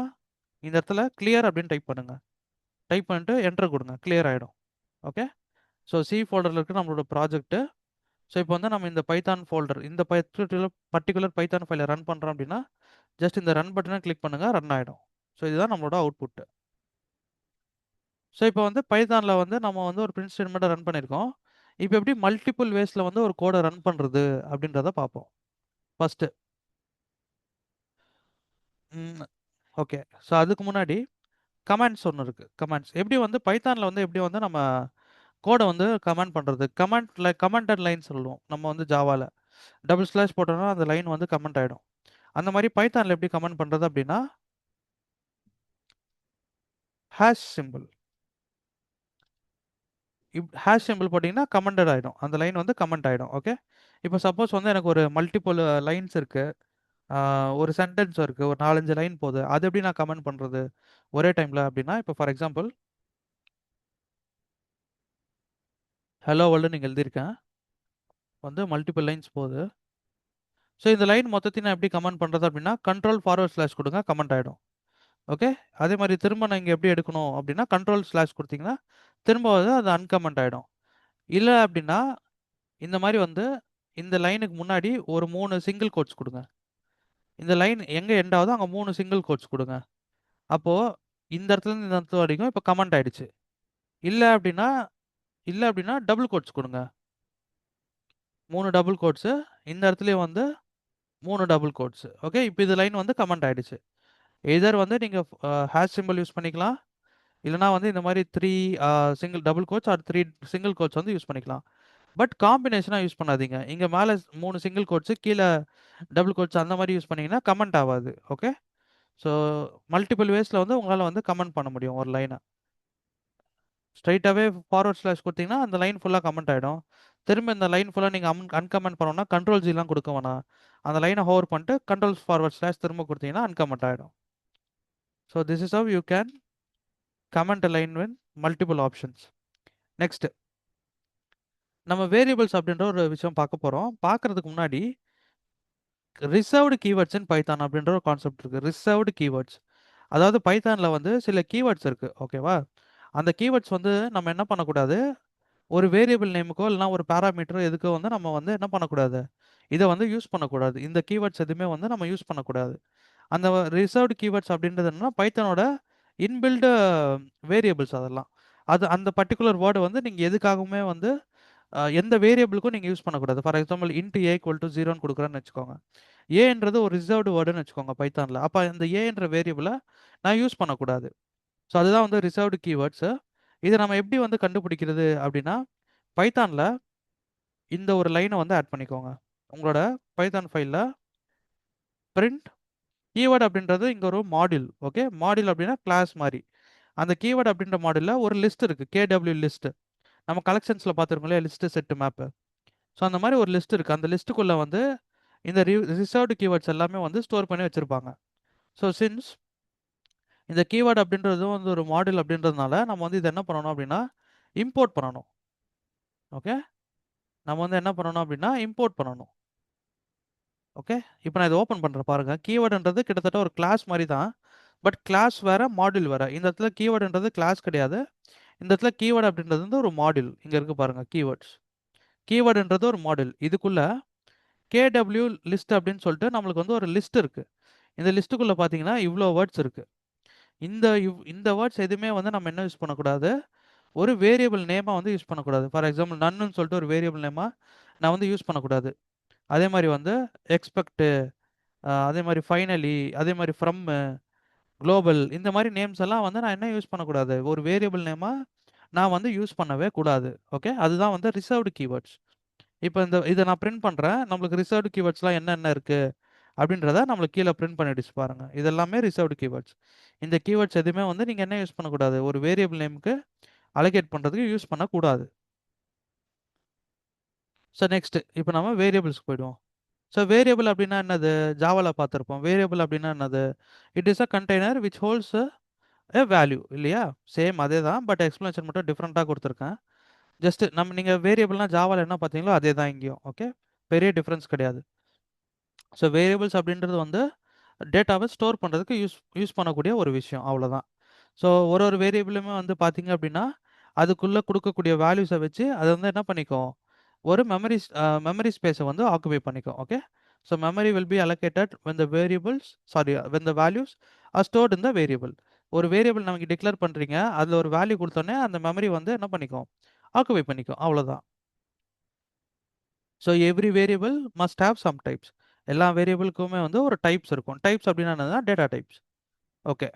இந்த இடத்துல கிளியர் அப்படின்னு டைப் பண்ணுங்க. டைப் பண்ணிட்டு என்டர் கொடுங்க. கிளியர் ஆகிடும். ஓகே. ஸோ சி ஃபோல்டரில் இருக்க நம்மளோட ப்ராஜெக்ட்டு. ஸோ இப்போ வந்து நம்ம இந்த பைத்தான் ஃபோல்டர், இந்த பர்டிகுலர் பைத்தான் ஃபைலை ரன் பண்ணுறோம் அப்படின்னா, ஜஸ்ட் இந்த ரன் பட்டனை கிளிக் பண்ணுங்கள், ரன் ஆகிடும். ஸோ இதுதான் நம்மளோட அவுட்புட்டு. ஸோ இப்போ வந்து பைத்தானில் வந்து நம்ம வந்து ஒரு பிரிண்ட் ஸ்டேட்மெண்ட்டை ரன் பண்ணியிருக்கோம். இப்போ எப்படி மல்டிபிள் வேஸில் வந்து ஒரு கோடை ரன் பண்ணுறது அப்படின்றத பார்ப்போம். First okay. ஸோ அதுக்கு முன்னாடி கமாண்ட்ஸ் ஒன்று இருக்குது. கமாண்ட்ஸ் எப்படி வந்து பைத்தானில் வந்து எப்படி வந்து நம்ம கோடை வந்து கமெண்ட் பண்ணுறது, கமெண்டட் லைன் சொல்லுவோம் நம்ம வந்து ஜாவால. டபுள் ஸ்லாஷ் போட்டோம்னா அந்த லைன் வந்து கமெண்ட் ஆகிடும். அந்த மாதிரி பைத்தானில் எப்படி கமெண்ட் பண்ணுறது அப்படின்னா, ஹேஷ் சிம்பிள் ஹேஷ் சிம்பிள் போட்டிங்கன்னா கமெண்டட் ஆகிடும். அந்த லைன் வந்து கமெண்ட் ஆகிடும். ஓகே. இப்போ சப்போஸ் வந்து எனக்கு ஒரு மல்டிபிள் லைன்ஸ் இருக்குது, ஒரு சென்டென்ஸ் இருக்குது, ஒரு 4, 5 லைன் போகுது. அது எப்படி நான் கமெண்ட் பண்ணுறது ஒரே டைமில் அப்படின்னா, இப்போ ஃபார் எக்ஸாம்பிள் ஹலோ வேர்ல்டு நீங்கள் எழுதியிருக்கேன், வந்து மல்டிபிள் லைன்ஸ் போகுது. ஸோ இந்த லைன் மொத்தத்தையும் நான் எப்படி கமெண்ட் பண்ணுறது அப்படின்னா, கண்ட்ரோல் ஃபார்வர்ட் ஸ்லாஷ் கொடுங்க, கமெண்ட் ஆகிடும். ஓகே. அதே மாதிரி திரும்ப நான் இங்கே எப்படி எடுக்கணும் அப்படின்னா, கண்ட்ரோல் ஸ்லாஷ் கொடுத்தீங்கன்னா திரும்ப வந்து அது அன்கமெண்ட் ஆகிடும். இல்லை அப்படின்னா இந்த மாதிரி வந்து இந்த லைனுக்கு முன்னாடி ஒரு 3 சிங்கிள் கோட்ஸ் கொடுங்க. இந்த லைன் எங்கே எண்ட் ஆகுதோ அங்கே 3 சிங்கிள் கோட்ஸ் கொடுங்க. அப்போது இந்த இடத்துலேருந்து இந்த இடத்துல வரைக்கும் இப்போ கமெண்ட் ஆகிடுச்சு. இல்லை அப்படின்னா டபுள் கோட்ஸ் கொடுங்க. 3 டபுள் கோட்ஸு, இந்த இடத்துலையும் வந்து 3 டபுள் கோட்ஸு. ஓகே. இப்போ இது லைன் வந்து கமெண்ட் ஆகிடுச்சு. எதர் வந்து நீங்கள் ஹேஷ் சிம்பிள் யூஸ் பண்ணிக்கலாம், இல்லைனா வந்து இந்த மாதிரி 3 single double quotes or 3 single quotes வந்து யூஸ் பண்ணிக்கலாம். பட் காம்பினேஷனாக யூஸ் பண்ணாதீங்க. இங்கே மேலே 3 சிங்கிள் கோட்ஸு, கீழே டபுள் கோட்ஸ் அந்த மாதிரி யூஸ் பண்ணிங்கன்னா கமெண்ட் ஆகாது. ஓகே. ஸோ மல்டிபிள் வேஸில் வந்து உங்களால் வந்து கமெண்ட் பண்ண முடியும் ஒரு லைனை. ஸ்ட்ரைட்டாகவே ஃபார்வர்ட் ஸ்லாஷ் கொடுத்தீங்கன்னா அந்த லைன் ஃபுல்லாக கமெண்ட் ஆகிடும். திரும்ப இந்த லைன் ஃபுல்லாக நீங்கள் அன்கமெண்ட் பண்ணோன்னா கண்ட்ரோல் ஜிலாம் கொடுக்க வேணாம். அந்த லைனை ஹோவர் பண்ணிட்டு கண்ட்ரோல் ஃபார்வர்ட் ஸ்லாஷ் திரும்ப கொடுத்தீங்கன்னா அன்கமெண்ட் ஆகிடும். So this is how you can comment a line with multiple options. Next நம்ம வேரியபிள்ஸ் அப்படின்ற ஒரு விஷயம் பார்க்க போகிறோம். பார்க்கறதுக்கு முன்னாடி ரிசர்வ்டு கீவேர்ட்ஸ் இன் பைத்தான் அப்படின்ற ஒரு கான்செப்ட் இருக்குது. ரிசர்வ்டு கீவேர்ட்ஸ், அதாவது பைத்தானில் வந்து சில கீவேர்ட்ஸ் இருக்குது. ஓகேவா? அந்த கீவேர்ட்ஸ் வந்து நம்ம என்ன பண்ணக்கூடாது, ஒரு வேரியபிள் நேமுக்கோ இல்லைனா ஒரு பேராமீட்டரோ எதுக்கோ வந்து நம்ம வந்து என்ன பண்ணக்கூடாது, இதை வந்து யூஸ் பண்ணக்கூடாது. இந்த கீவேர்ட்ஸ் எதுவுமே வந்து நம்ம யூஸ் பண்ணக்கூடாது. அந்த ரிசர்வ்டு கீவேர்ட்ஸ் அப்படின்றது என்னன்னா பைத்தானோட இன்பில்டு வேரியபிள்ஸ் அதெல்லாம். அது அந்த பர்டிகுலர் வேர்டு வந்து நீங்கள் எதுக்காகவுமே வந்து எந்த வேரியபிளுக்கும் நீங்கள் யூஸ் பண்ணக்கூடாது. For example int a equal to 0ன்னு கொடுக்குறேன்னு வச்சுக்கோங்க. ஏன்றது ஒரு ரிசர்வ்டு வேர்டுன்னு வச்சுக்கோங்க பைத்தானில். அப்போ அந்த ஏன்ற வேரியபிளை நான் யூஸ் பண்ணக்கூடாது. ஸோ அதுதான் வந்து ரிசர்வ்டு கீவேர்ட்ஸு. இதை நம்ம எப்படி வந்து கண்டுபிடிக்கிறது அப்படின்னா, பைத்தானில் இந்த ஒரு லைனை வந்து ஆட் பண்ணிக்கோங்க. உங்களோட பைத்தான் ஃபைலில் பிரிண்ட் கீவேர்டு அப்படின்றது இங்கே ஒரு மாடியூல். ஓகே. மாடியூல் அப்படின்னா கிளாஸ் மாதிரி. அந்த கீவேர்டு அப்படின்ற மாடியூலில் ஒரு லிஸ்ட் இருக்குது, கேடபிள்யூ லிஸ்ட்டு. நம்ம கலெக்ஷன்ஸில் பார்த்துருக்கோம் இல்லையா, லிஸ்ட்டு செட்டு மேப்பு. ஸோ அந்த மாதிரி ஒரு லிஸ்ட் இருக்குது. அந்த லிஸ்ட்டுக்குள்ளே வந்து இந்த ரிசர்வ்டு கீவேர்ட்ஸ் எல்லாமே வந்து ஸ்டோர் பண்ணி வச்சுருப்பாங்க. ஸோ சின்ஸ் இந்த கீவேர்டு அப்படின்றதும் வந்து ஒரு மாடல் அப்படின்றதுனால நம்ம வந்து இதை என்ன பண்ணணும் அப்படின்னா இம்போர்ட் பண்ணணும். ஓகே. நம்ம வந்து என்ன பண்ணணும் அப்படின்னா இம்போர்ட் பண்ணணும். ஓகே. இப்போ நான் இதை ஓப்பன் பண்ணுறேன் பாருங்கள். கீவேர்டுன்றது கிட்டத்தட்ட ஒரு கிளாஸ் மாதிரி தான். பட் கிளாஸ் வேறு, மாடியூல் வேறு. இந்த இடத்துல கீவேர்டுன்றது கிளாஸ் கிடையாது. இந்த இடத்துல கீவேர்டு அப்படின்றது வந்து ஒரு மாடியூல். இங்கே இருக்குது பாருங்கள் கீவேர்ட்ஸ். கீவேர்டுன்றது ஒரு மாடியூல். இதுக்குள்ளே கேடபிள்யூ லிஸ்ட் அப்படின்னு சொல்லிட்டு நம்மளுக்கு வந்து ஒரு லிஸ்ட் இருக்குது. இந்த லிஸ்ட்டுக்குள்ளே பார்த்தீங்கன்னா இவ்வளோ வேர்ட்ஸ் இருக்குது. இந்த வேர்ட்ஸ் எதுவுமே வந்து நம்ம என்ன யூஸ் பண்ணக்கூடாது, ஒரு வேரியபிள் நேமாக வந்து யூஸ் பண்ணக்கூடாது. ஃபார் எக்ஸாம்பிள் நன்னு சொல்லிட்டு ஒரு வேரியபிள் நேமாக நான் வந்து யூஸ் பண்ணக்கூடாது. அதே மாதிரி வந்து எக்ஸ்பெக்ட்டு, அதே மாதிரி ஃபைனலி, அதே மாதிரி ஃப்ரம்மு, குளோபல், இந்த மாதிரி நேம்ஸ் எல்லாம் வந்து நான் என்ன யூஸ் பண்ணக்கூடாது, ஒரு வேரியபிள் நேமாக நான் வந்து யூஸ் பண்ணவே கூடாது. ஓகே. அதுதான் வந்து ரிசர்வ்டு கீவேர்ட்ஸ். இப்போ இதை நான் பிரிண்ட் பண்ணுறேன். நம்மளுக்கு ரிசர்வ்டு கீவேர்ட்ஸ்லாம் என்னென்ன இருக்குது அப்படின்றத நம்மளுக்கு கீழே பிரிண்ட் பண்ணிடுச்சு பாருங்கள். இது எல்லாமே ரிசர்வ்டு கீவேர்ட்ஸ். இந்த கீவேர்ட்ஸ் எதுவுமே வந்து நீங்கள் என்ன யூஸ் பண்ணக்கூடாது, ஒரு வேரியபிள் நேமுக்கு அலோகேட் பண்ணுறதுக்கு யூஸ் பண்ணக்கூடாது. ஸோ நெக்ஸ்ட் இப்போ நம்ம வேரியபிள்ஸ்க்கு போயிடுவோம். ஸோ வேரியபிள் அப்படின்னா என்னது? ஜாவால பார்த்துருப்போம். வேரியபிள் அப்படின்னா என்னது? It is a container which holds a value இல்லையா? சேம் அதே தான், பட் எக்ஸ்பிளனேஷன் மட்டும் டிஃப்ரெண்ட்டாக கொடுத்துருக்கேன். ஜஸ்ட் நீங்கள் வேரியபிள்னா ஜாவால என்ன பார்த்தீங்களோ அதே தான் இங்கேயும். ஓகே, பெரிய டிஃப்ரென்ஸ் கிடையாது. ஸோ வேரியபிள்ஸ் அப்படின்றது வந்து டேட்டாவை ஸ்டோர் பண்ணுறதுக்கு யூஸ் பண்ணக்கூடிய ஒரு விஷயம், அவ்வளோதான். ஸோ ஒரு வேரியபிளுமே வந்து பார்த்தீங்க அப்படின்னா அதுக்குள்ளே கொடுக்கக்கூடிய வேல்யூஸை வச்சு அதை வந்து என்ன பண்ணிக்கும், ஒரு மெமரி ஸ்பேஸை வந்து ஆக்குபை பண்ணிக்கும். Okay, so memory will be allocated when the variables sorry when the values are stored in the variable. ஒரு வேரியபிள் நமக்கு டிக்ளேர் பண்ணுறீங்க, அதில் ஒரு வேல்யூ கொடுத்தோன்னே அந்த மெமரி வந்து என்ன பண்ணிக்கும், ஆக்குபை பண்ணிக்கும், அவ்வளோதான். So every variable must have some types. எல்லா வேரியபிளுக்குமே வந்து ஒரு டைப்ஸ் இருக்கும். டைப்ஸ் அப்படின்னா என்னன்னா டேட்டா டைப்ஸ். ஓகே,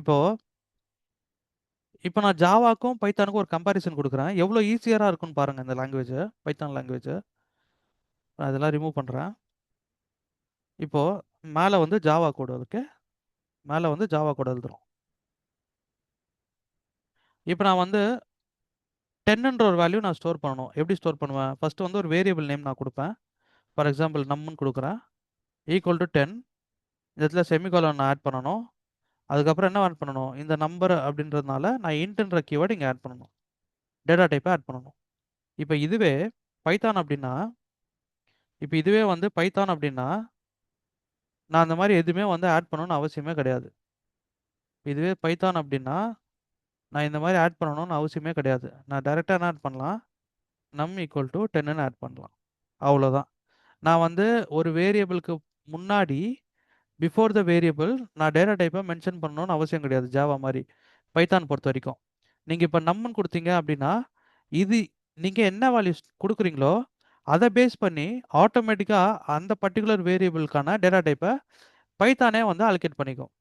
இப்போ இப்போ நான் ஜாவாக்கும் பைத்தானுக்கும் ஒரு கம்பேரிசன் கொடுக்குறேன். எவ்வளோ ஈஸியராக இருக்குன்னு பாருங்கள் இந்த லாங்குவேஜ், பைத்தான் லாங்குவேஜ். நான் இதெல்லாம் ரிமூவ் பண்ணுறேன். இப்போது மேலே வந்து ஜாவா கோடு, ஓகே, மேலே வந்து ஜாவா கோடு எழுதுறோம். இப்போ நான் வந்து 10ன்ற ஒரு வேல்யூ நான் ஸ்டோர் பண்ணணும். எப்படி ஸ்டோர் பண்ணுவேன்? ஃபஸ்ட்டு வந்து ஒரு வேரியபிள் நேம் நான் கொடுப்பேன். ஃபார் எக்ஸாம்பிள் நம்னு கொடுக்குறேன். Equal to 10. இந்த இடத்துல செமிகாலன் நான் ஆட் பண்ணணும். அதுக்கப்புறம் என்ன ஆட் பண்ணணும்? இந்த நம்பர் அப்படின்றதுனால நான் இன்ட்ன்ற கீவேர்டு இங்கே ஆட் பண்ணணும். டேட்டா டைப்பை ஆட் பண்ணணும். இப்போ இதுவே பைத்தான் அப்படின்னா நான் அந்த மாதிரி எதுவுமே வந்து ஆட் பண்ணணும்னு அவசியமே கிடையாது. இதுவே பைத்தான் அப்படின்னா நான் இந்த மாதிரி ஆட் பண்ணணும்னு அவசியமே கிடையாது. நான் டைரெக்டாக என்ன ஆட் பண்ணலாம்? நம் ஈக்குவல் டு 10ன்னு ஆட் பண்ணலாம், அவ்வளோதான். நான் வந்து ஒரு வேரியபிளுக்கு முன்னாடி பிஃபோர் த வேரியபிள் நான் டேட்டா டைப்பை மென்ஷன் பண்ணணும்னு அவசியம் கிடையாது, ஜாவா மாதிரி, பைத்தான் பொறுத்த வரைக்கும். நீங்கள் இப்போ நம்னு கொடுத்தீங்க அப்படின்னா இது நீங்கள் என்ன வேல்யூஸ் கொடுக்குறீங்களோ அதை பேஸ் பண்ணி ஆட்டோமேட்டிக்காக அந்த பர்டிகுலர் வேரியபிளுக்கான டேட்டா டைப்பை பைத்தானே வந்து அலோகேட் பண்ணிக்கும்.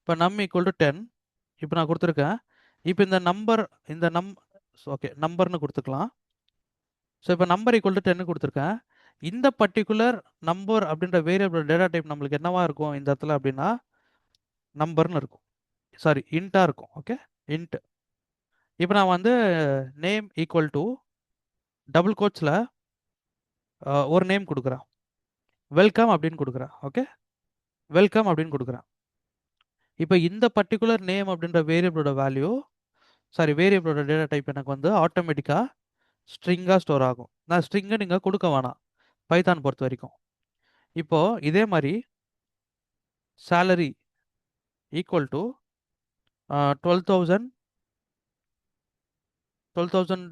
இப்போ நம் ஈக்குவல் டு 10 இப்போ நான் கொடுத்துருக்கேன். இப்போ இந்த ஓகே நம்பர்னு கொடுத்துக்கலாம். ஸோ இப்போ நம்பர் ஈக்குவல் டு 10 கொடுத்துருக்கேன். இந்த பர்டிகுலர் நம்பர் அப்படின்ற வேரியபிள் டேட்டா டைப் நம்மளுக்கு என்னவா இருக்கும் இந்த இடத்துல அப்படின்னா நம்பர்னு இருக்கும், சாரி இன்ட்டாக இருக்கும். Okay, int. இப்போ நான் வந்து நேம் ஈக்குவல் டு டபுள் கோட்ஸில் ஒரு நேம் கொடுக்குறேன், வெல்கம் அப்படின்னு கொடுக்குறேன். ஓகே, வெல்கம் அப்படின்னு கொடுக்குறேன். இப்போ இந்த பர்டிகுலர் நேம் அப்படின்ற வேரியபிளோட வேரியபிளோட டேட்டா டைப் எனக்கு வந்து ஆட்டோமேட்டிக்காக ஸ்ட்ரிங்காக ஸ்டோர் ஆகும். நான் ஸ்ட்ரிங்கை நீங்கள் கொடுக்க வேணாம் பைத்தான் பொறுத்த வரைக்கும். இப்போது இதே மாதிரி salary equal to 12,000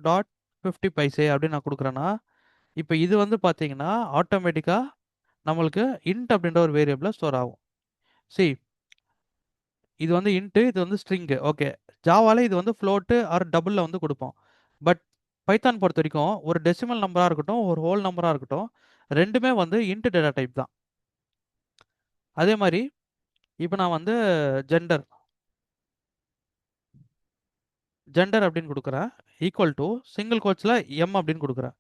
dot 50 paise அப்படின்னு நான் கொடுக்குறேன்னா இப்போ இது வந்து பார்த்தீங்கன்னா ஆட்டோமேட்டிக்காக நம்மளுக்கு இன்ட் அப்படின்ற ஒரு வேரியபிளில் ஸ்டோர் ஆகும். சி, இது வந்து இன்ட்டு, இது வந்து ஸ்ட்ரிங்கு. ஓகே, ஜாவால இது வந்து ஃப்ளோட்டு ஆர் டபுளில் வந்து கொடுப்போம். பட் பைத்தான் பொறுத்த வரைக்கும் ஒரு டெசிமல் நம்பராக இருக்கட்டும், ஒரு ஹோல் நம்பராக இருக்கட்டும், ரெண்டுமே வந்து இன்ட் டேட்டா டைப் தான். அதே மாதிரி இப்போ நான் வந்து ஜெண்டர் அப்படின்னு கொடுக்குறேன், ஈக்குவல் டு சிங்கிள் கோட்ஸில் எம் அப்படின்னு கொடுக்குறேன்.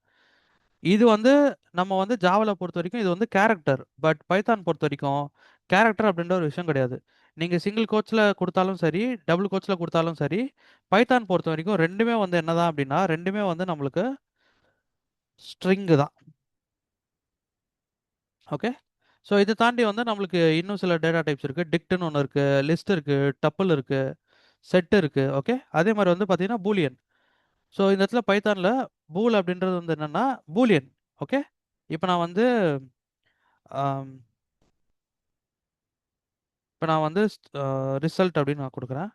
இது வந்து நம்ம வந்து ஜாவால பொறுத்த வரைக்கும் இது வந்து கேரக்டர், பட் பைத்தான் பொறுத்த வரைக்கும் கேரக்டர் அப்படின்ற ஒரு விஷயம் கிடையாது. நீங்கள் சிங்கிள் கோட்ஸில் கொடுத்தாலும் சரி, டபுள் கோட்ஸில் கொடுத்தாலும் சரி, பைத்தான் பொறுத்த வரைக்கும் ரெண்டுமே வந்து என்னதான் அப்படின்னா ரெண்டுமே வந்து நம்மளுக்கு ஸ்ட்ரிங்கு தான். ஓகே, ஸோ இதை தாண்டி வந்து நம்மளுக்கு இன்னும் சில டேட்டா டைப்ஸ் இருக்குது. டிக்ட்னு ஒன்று இருக்குது, லிஸ்ட் இருக்குது, டப்பிள் இருக்குது, செட் இருக்குது. ஓகே, அதே மாதிரி வந்து பார்த்தீங்கன்னா பூலியன். ஸோ இந்த இடத்துல பைத்தானில் பூல் அப்படின்றது வந்து என்னென்னா பூலியன். ஓகே, இப்போ நான் வந்து ரிசல்ட் அப்படின்னு நான் கொடுக்குறேன்.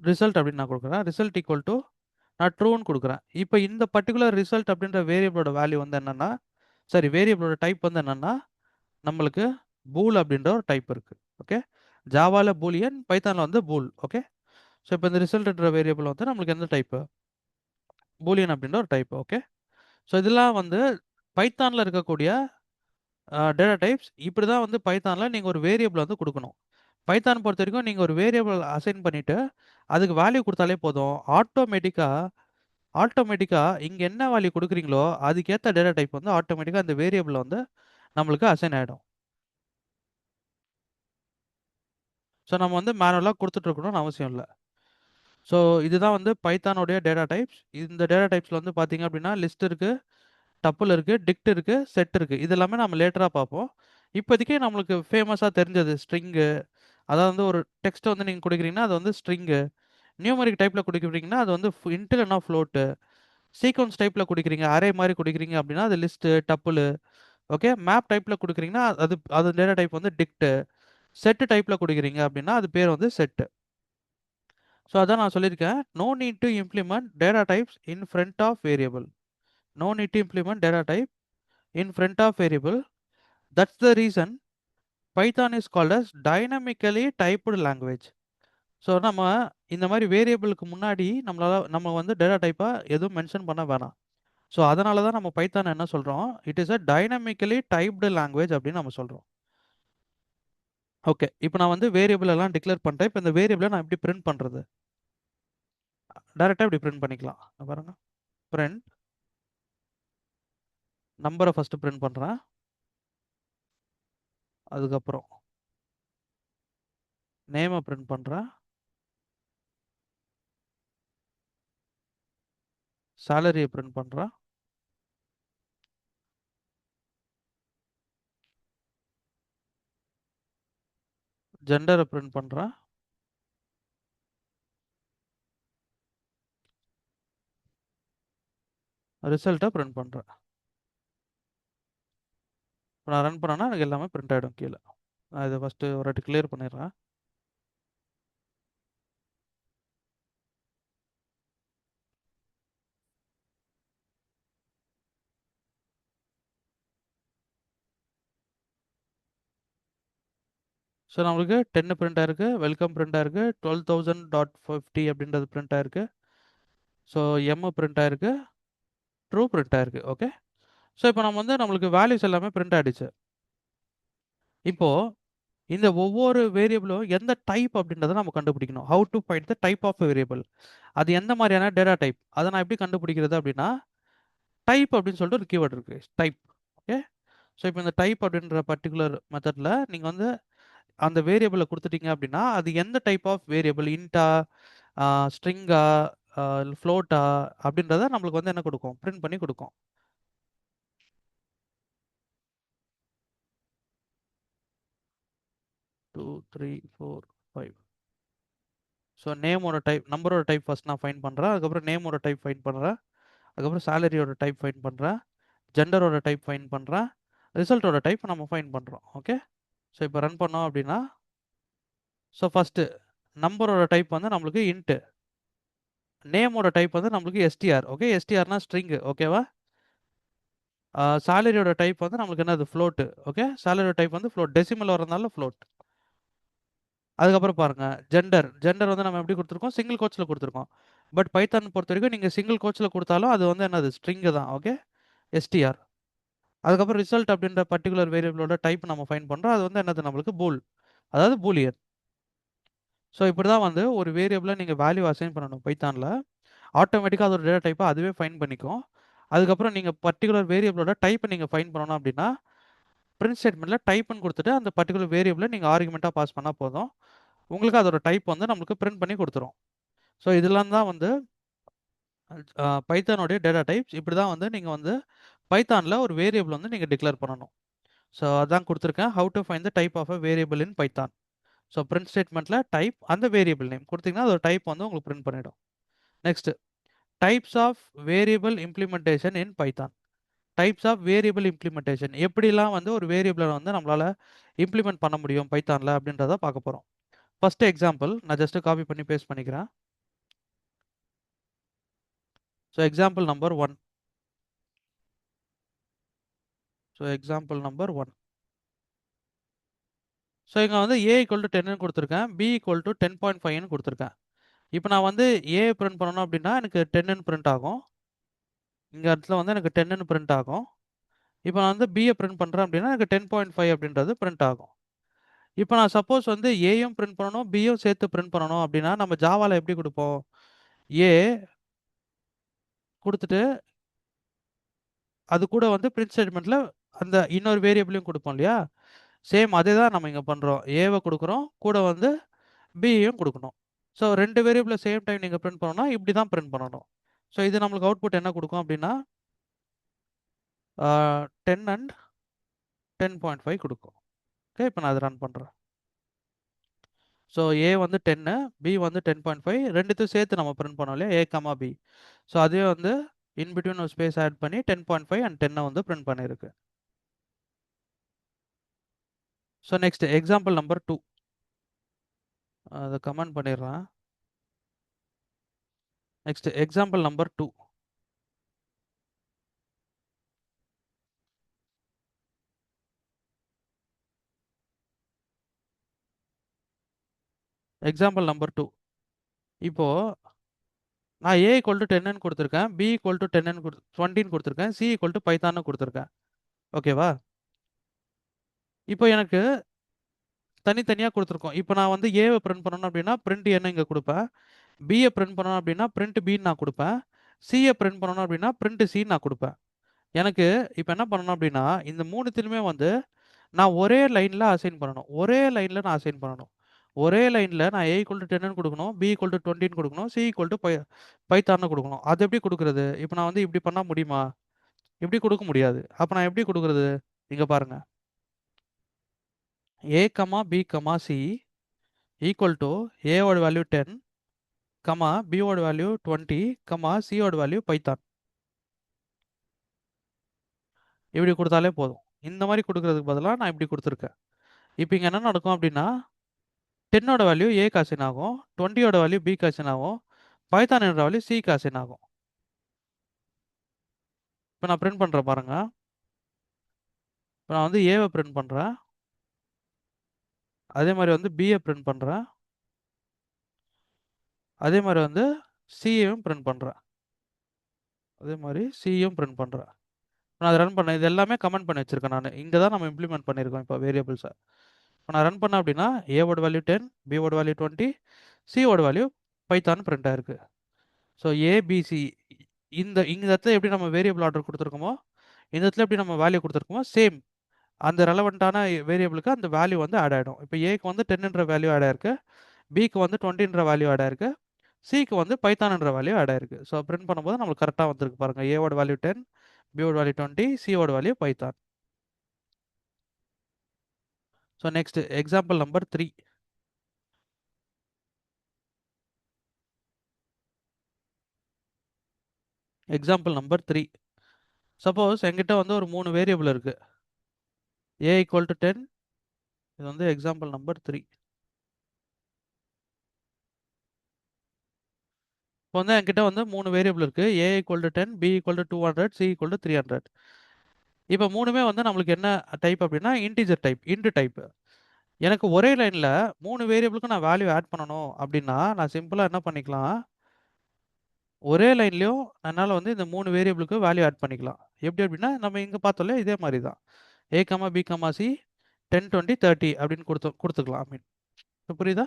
ரிசல்ட் ஈக்குவல் டு நான் ட்ரூன்னு கொடுக்குறேன். இப்போ இந்த பர்டிகுலர் ரிசல்ட் அப்படின்ற வேரியபிளோட வேல்யூ வந்து என்னென்னா வேரியபிளோட டைப் வந்து என்னென்னா நம்மளுக்கு பூல் அப்படின்ற ஒரு டைப் இருக்குது. ஓகே, ஜாவாவில் பூலியன், பைத்தானில் வந்து பூல். ஓகே, ஸோ இப்போ இந்த ரிசல்ட்ன்ற வேரியபிள் வந்து நம்மளுக்கு எந்த டைப்பு? பூலியன் அப்படின்ற ஒரு டைப். ஓகே, ஸோ இதெல்லாம் வந்து பைத்தானில் இருக்கக்கூடிய டேட்டா டைப்ஸ். இப்படி தான் வந்து பைத்தானில் நீங்கள் ஒரு வேரியபிள் வந்து கொடுக்கணும். பைத்தான் பொறுத்த வரைக்கும் நீங்கள் ஒரு வேரியபிள் அசைன் பண்ணிவிட்டு அதுக்கு வேல்யூ கொடுத்தாலே போதும், ஆட்டோமேட்டிக்காக இங்கே என்ன வேல்யூ கொடுக்குறீங்களோ அதுக்கேற்ற டேட்டா டைப் வந்து ஆட்டோமேட்டிக்காக அந்த வேரியபிள் வந்து நம்மளுக்கு அசைன் ஆகிடும். ஸோ நம்ம வந்து மேனுவலா குடுத்துட்டு இருக்கணும்னு அவசியம் இல்ல. ஸோ இதுதான் வந்து பைத்தானுடைய டேட்டா டைப்ஸ். இந்த டேட்டா டைப்ஸ்ல வந்து பார்த்தீங்க அப்படின்னா, லிஸ்ட் இருக்கு, டப்பிள் இருக்கு, டிக்ட் இருக்கு, செட் இருக்கு. இது எல்லாமே நம்ம லேட்டரா பார்ப்போம். இப்போதைக்கு நம்மளுக்கு ஃபேமஸா தெரிஞ்சது ஸ்ட்ரிங்கு. அதாவது வந்து ஒரு டெக்ஸ்ட்ட வந்து நீங்க குடுக்குறீங்கன்னா, அது வந்து ஸ்ட்ரிங்கு. நியூமெரிக் டைப்ல குடுக்குறீங்கன்னா, அது வந்து இன்ட் இல்லன்னா ஃப்ளோட்டு. சீக்வென்ஸ் டைப்ல குடுக்குறீங்க, அரே மாரி குடுக்குறீங்க அப்படின்னா, அது லிஸ்ட்டு, டப்பிளு. ஓகே. மேப் டைப்ல குடுக்குறீங்கன்னா, அது அது டேட்டா டைப் வந்து டிக்ட். செட் டைப்ல குடுக்குறீங்க அப்படின்னா, அது பேர் வந்து செட். ஸோ அதான் நான் சொல்லியிருக்கேன். No need to implement data types in front of variable. No need to implement data type in front of variable. That's the reason Python is called as dynamically typed language. So நம்ம இந்த மாரி வேரியபிளுக்கு முன்னாடி நம்ம வந்து data டைப்பா எதுவும் mention பண்ண வேணாம். ஸோ அதனால தான் நம்ம பைத்தான் என்ன சொல்றோம்? It is a dynamically typed language அப்படின்னு நம்ம சொல்றோம். ஓகே. இப்ப நான் வந்து வேரியபிள் எல்லாம் டிக்ளேர் பண்ணிட்டேன். இப்ப இந்த வேரியபிள நான் எப்படி பிரிண்ட் பண்றது? டைரக்ட்டா இப்படி பிரிண்ட் பண்ணிக்கலாம். இங்க பாருங்க. பிரிண்ட் நம்பர ஃபர்ஸ்ட் பிரிண்ட் பண்றேன். அதுக்கப்புறம் நேம பிரிண்ட் பண்றேன். சேலரிய பிரிண்ட் பண்றேன். ஜெண்டர பிரிண்ட் பண்றேன். ரிசல்ட்ட பிரிண்ட் பண்றேன். இப்ப நான் ரன் பண்ணேன்னா எனக்கு எல்லாமே பிரிண்ட் ஆயிடும் கீழ. நான் இத ஃபர்ஸ்ட் ஒரு வாட்டி கிளியர் பண்ணிடுறேன். ஸோ நம்மளுக்கு 10 பிரிண்ட் ஆயிருக்கு. வெல்கம் பிரிண்ட் ஆயிருக்கு. 12,000.50 அப்படின்றது பிரிண்ட் ஆயிருக்கு. ஸோ எம் பிரிண்ட் ஆயிருக்கு. ட்ரூ பிரிண்ட் ஆயிருக்கு. ஓகே. ஸோ இப்போ நம்ம வந்து நம்மளுக்கு வேல்யூஸ் எல்லாமே பிரிண்ட் ஆயிடுச்சு. இப்போ இந்த ஒவ்வொரு வேரியபிளும் எந்த டைப் அப்படின்றத நம்ம கண்டுபிடிக்கணும். How to find the type of variable. அது எந்த மாதிரியான டேட்டா டைப். அதை நான் எப்படி கண்டுபிடிக்கிறது அப்படின்னா, டைப் அப்படின்னு சொல்லிட்டு ஒரு கீவேர்ட் இருக்கு. டைப். ஓகே. ஸோ இப்போ இந்த டைப் அப்படின்ற பர்டிகுலர் மெத்தட்ல நீங்க வந்து அந்த வேரியபிள குடுத்துட்டீங்க அப்படின்னா, அது எந்த டைப் ஆஃப் வேரியபிள் இன்ட்டா, ஸ்ட்ரிங்கா, ஃப்ளோட்டா அப்படின்றத நம்மளுக்கு வந்து என்ன குடுக்கும்? பிரிண்ட் பண்ணி குடுக்கும். Two, three, four, five. So நேமோட டைப் நம்பரோட டைப் ஃபர்ஸ்ட் நான் ஃபைண்ட் பண்றேன். அதுக்கப்புறம் நேமோட டைப் ஃபைண்ட் பண்றேன். அதுக்கப்புறம் சேலரியோட டைப் ஃபைண்ட் பண்றேன். ஜெண்டரோட டைப் ஃபைண்ட் பண்றேன். ரிசல்ட்டோட டைப் நம்ம ஃபைண்ட் பண்றோம். ஓகே. ஸோ இப்போ ரன் பண்ணோம் அப்படின்னா, ஸோ ஃபர்ஸ்ட்டு நம்பரோட டைப் வந்து நம்மளுக்கு இன்ட். நேமோட டைப் வந்து நம்மளுக்கு எஸ்டிஆர். ஓகே. எஸ்டிஆர்னா ஸ்ட்ரிங். ஓகேவா? சேலரியோட டைப் வந்து நம்மளுக்கு என்னது? ஃப்ளோட். ஓகே. சேலரியோட டைப் வந்து ஃப்ளோட். டெசிமல் வரதுனால ஃப்ளோட். அதுக்கப்புறம் பாருங்க ஜெண்டர். ஜெண்டர் வந்து நம்ம எப்படி குடுத்துருக்கோம்? சிங்கிள் கோட்ஸ்ல குடுத்துருக்கோம். பட் பைத்தான் பொறுத்தவரைக்கும் நீங்க சிங்கிள் கோட்ஸ்ல குடுத்தாலும் அது வந்து என்னது? ஸ்ட்ரிங் தான். ஓகே. எஸ்டிஆர். அதுக்கப்புறம் ரிசல்ட் அப்படின்ற பர்ட்டிகுலர் வேரியபிளோட டைப் நம்ம ஃபைண்ட் பண்றோம். அது வந்து என்னது? நம்மளுக்கு பூல். அதாவது பூலியன். ஸோ இப்படி தான் வந்து ஒரு வேரியபிள நீங்க வேல்யூ அசைன் பண்ணணும் பைத்தான்ல. ஆட்டோமேட்டிக்கா அதோட டேட்டா டைப்ப அதுவே ஃபைண்ட் பண்ணிக்கும். அதுக்கப்புறம் நீங்க பர்ட்டிகுலர் வேரியபிளோட டைப்ப நீங்க ஃபைண்ட் பண்ணணும் அப்படின்னா, பிரிண்ட் ஸ்டேட்மெண்ட்ல டைப்ன்னு குடுத்துட்டு அந்த பர்ட்டிகுலர் வேரியபிள நீங்க ஆர்குமென்ட்டா பாஸ் பண்ணா போதும். உங்களுக்கு அதோட டைப் வந்து நம்மளுக்கு பிரிண்ட் பண்ணி குடுத்துரும். ஸோ இதெல்லாம் தான் வந்து பைத்தானுடைய டேட்டா டைப்ஸ். இப்படி தான் வந்து நீங்க வந்து பைத்தான்ல ஒரு வேரியபிள் வந்து நீங்க டிக்ளேர் பண்ணணும். ஸோ அதான் குடுத்துருக்கேன். How to find the type of a variable in Python. So print ஸ்டேட்மெண்ட்ல டைப் அந்த வேரியபிள் நேம் குடுத்தீங்கன்னா, அதோட டைப் வந்து உங்களுக்கு பிரிண்ட் பண்ணிடும். Next types of variable implementation in Python. Types of variable implementation. எப்படிலாம் வந்து ஒரு வேரியபிள வந்து நம்மளால இம்ப்ளிமெண்ட் பண்ண முடியும் பைத்தான்ல அப்படின்றத பார்க்க போறோம். ஃபர்ஸ்ட் எக்ஸாம்பிள் நான் ஜஸ்ட் காப்பி பண்ணி பேஸ்ட் பண்ணிக்கிறேன். So example number 1. So example number 1. So இங்க வந்து a = 10ன்னு குடுத்துருக்கேன். b = 10.5ன்னு குடுத்துருக்கேன். இப்ப நான் வந்து a பிரிண்ட் பண்ணணும் அப்படின்னா, எனக்கு 10ன்னு பிரிண்ட் ஆகும். இங்க இடத்துல வந்து எனக்கு 10ன்னு பிரிண்ட் ஆகும். இப்ப நான் வந்து b பிரிண்ட் பண்றேன் அப்படின்னா, எனக்கு 10.5 அப்படின்றது பிரிண்ட் ஆகும். இப்ப நான் சப்போஸ் வந்து a பிரிண்ட் பண்ணணும், b சேர்த்து பிரிண்ட் பண்ணணும் அப்படின்னா, நம்ம ஜாவால எப்படி குடுப்போம்? a குடுத்துட்டு, அது கூட வந்து பிரிண்ட் ஸ்டேட்மெண்ட்ல அந்த இன்னொரு வேரியபிளையும் குடுப்போம் இல்லையா? சேம் அதே தான் நம்ம இங்க பண்றோம். ஏவ குடுக்குறோம். கூட வந்து பியையும் கொடுக்கணும். ஸோ 2 வேரியபிள சேம் டைம் நீங்க பிரிண்ட் பண்ணணும்னா, இப்படி தான் பிரிண்ட் பண்ணணும். ஸோ இது நம்மளுக்கு அவுட்புட் என்ன குடுக்கும் அப்படின்னா, 10 அண்ட் 10.5 குடுக்கும். ஓகே. இப்ப நான் அத ரன் பண்றேன். ஸோ ஏ வந்து 10, பி வந்து 10.5 2த்தையும் சேர்த்து நம்ம பிரிண்ட் பண்ணோம் இல்லையா? ஏ, பி. ஸோ அதுவே வந்து இன் பிட்வீன் ஒரு ஸ்பேஸ் ஆட் பண்ணி 10.5 அண்ட் 10 வந்து பிரிண்ட் பண்ணியிருக்கு. So next example number 2. அத கமெண்ட் பண்ணிடுறேன். Next example number 2. Example number 2. இப்போ நான் A = 10ன்னு குடுத்துருக்கேன். B = 10ன்னு 20ன்னு குடுத்துருக்கேன். C = பைத்தான்னு குடுத்துருக்கேன். ஓகேவா? இப்போ எனக்கு தனித்தனியா குடுத்துருக்கோம். இப்போ நான் வந்து Aவ பிரிண்ட் பண்ணணும் அப்படின்னா, பிரிண்ட் Aன்னு இங்க குடுப்பேன். Bய பிரிண்ட் பண்ணணும் அப்படின்னா, பிரிண்ட் Bன்னு நான் குடுப்பேன். Cய பிரிண்ட் பண்ணணும் அப்படின்னா, பிரிண்ட் Cன்னு நான் குடுப்பேன். எனக்கு இப்ப என்ன பண்ணணும் அப்படின்னா, இந்த 3த்திலுமே வந்து நான் ஒரே லைன்ல அசைன் பண்ணணும். ஒரே லைன்ல நான் அசைன் பண்ணணும். ஒரே லைன்ல நான் A = 10ன்னு குடுக்கணும். B = 20ன்னு குடுக்கணும். C = பைத்தான்னு குடுக்கணும். அது எப்படி குடுக்குறது? இப்ப நான் வந்து இப்படி பண்ணா முடியுமா? இப்படி குடுக்க முடியாது. அப்ப நான் எப்படி குடுக்குறது? இங்க பாருங்க. A, B, C equal to A ஓட வேல்யூ 10, B ஓட வேல்யூ 20, C ஓட வேல்யூ பைத்தான். இப்படி குடுத்தாலே போதும். இந்த மாரி குடுக்குறதுக்கு பதிலா நான் இப்படி குடுத்துருக்கேன். இப்ப இங்க என்ன நடக்கும் அப்படின்னா, 10 ஓட வேல்யூ Aக்கு அசைன் ஆகும். 20 ஓட வேல்யூ Bக்கு அசைன் ஆகும். பைத்தான் என்ற வேல்யூ Cக்கு அசைன் ஆகும். இப்ப நான் பிரிண்ட் பண்றேன் பாருங்க. இப்ப நான் வந்து Aவ பிரிண்ட் பண்றேன். அதே மாரி வந்து Bய பிரிண்ட் பண்றேன். அதே மாரி வந்து Cயவும் பிரிண்ட் பண்றேன். அதே மாரி Cயும் பிரிண்ட் பண்றேன். நான் அத ரன் பண்ணேன். இது எல்லாமே கமெண்ட் பண்ணி வச்சிருக்கேன் நானு. இங்க தான் நம்ம இம்ப்ளிமெண்ட் பண்ணியிருக்கோம் இப்ப வேரியபிள்ஸ. இப்ப நான் ரன் பண்ணேன் அப்படின்னா, A ஓட வேல்யூ 10, B ஓட வேல்யூ 20, C ஓட வேல்யூ பைத்தான் பிரிண்ட் ஆயிருக்கு. ஸோ A, B, C இந்த இடத்துல எப்படி நம்ம வேரியபிள் ஆர்டர் குடுத்துருக்கோமோ, இந்த இடத்துல எப்படி நம்ம வேல்யூ குடுத்துருக்கோமோ, சேம் அந்த ரெலவென்ட்டான வேரியபிளுக்கு அந்த வேல்யூ வந்து ஆட் ஆயிடும். இப்ப Aக்கு வந்து 10ன்ற வேல்யூ ஆட் ஆயிருக்கு. Bக்கு வந்து 20ன்ற வேல்யூ ஆட் ஆயிருக்கு. Cக்கு வந்து பைத்தான்ன்ற வேல்யூ ஆட் ஆயிருக்கு. ஸோ பிரிண்ட் பண்ணும்போது நம்மளுக்கு கரெக்ட்டா வந்திருக்கு பாருங்க. A ஓட வேல்யூ 10, B ஓட வேல்யூ 20, C ஓட value Python. So next example number 3. Example number 3. Suppose என்கிட்ட வந்து ஒரு 3 வேரியபிள் இருக்கு. A = 10. இது வந்து எக்ஸாம்பிள் நம்பர் 3. இப்போ வந்து என்கிட்ட வந்து 3 வேரியபிள் இருக்கு. A = 10, B = 200, C = 300. இப்போ 3மே வந்து நம்மளுக்கு என்ன டைப் அப்படின்னா, இன்டிஜர் டைப், இன்ட் டைப். எனக்கு ஒரே லைன்ல 3 வேரியபிளுக்கும் நான் வேல்யூ ஆட் பண்ணணும் அப்படின்னா, நான் சிம்பிளா என்ன பண்ணிக்கலாம், ஒரே லைன்லயும் என்னால வந்து இந்த 3 வேரியபிளுக்கு வேல்யூ ஆட் பண்ணிக்கலாம். எப்படி அப்படின்னா, நம்ம இங்க பார்த்தோம்ல இதே மாரி தான். A, B, C 10, 20, 30 அப்படின்னு குடுத்துக்கலாம். ஐ மீன் இப்ப புரியுதா?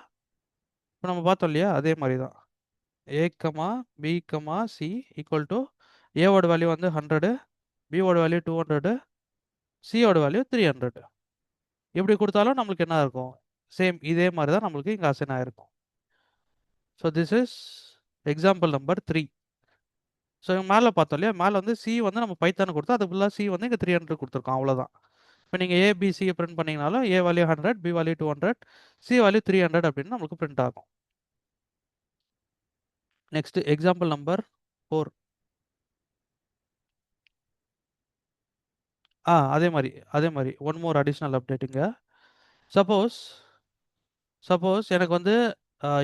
இப்ப நம்ம பார்த்தோம் இல்லையா? அதே மாரி தான். A, B, C equal to A ஓட வேல்யூ வந்து 100, B ஓட வேல்யூ 200, C ஓட வேல்யூ 300. இப்படி குடுத்தாலும் நம்மளுக்கு என்ன இருக்கும்? சேம் இதே மாரி தான் நம்மளுக்கு இங்க அசைன் ஆயிருக்கும். So this is example number 3. So மேல பார்த்தோம் இல்லையா? மேல வந்து C வந்து நம்ம பைத்தான்னு குடுத்தோம். அதுக்கு பதிலா C வந்து இங்க 300 குடுத்துருக்கோம். அவ்வளோதான். இப்ப நீங்க A, B, C பிரிண்ட் பண்ணீங்கனாலும் A value 100, B value 200, C value 300 அப்படின்னு நம்மளுக்கு பிரிண்ட் ஆகும். Next example number 4. அதே மாரி ஒன் மோர் அடிஷனல் அப்டேட் இங்க. சப்போஸ் எனக்கு வந்து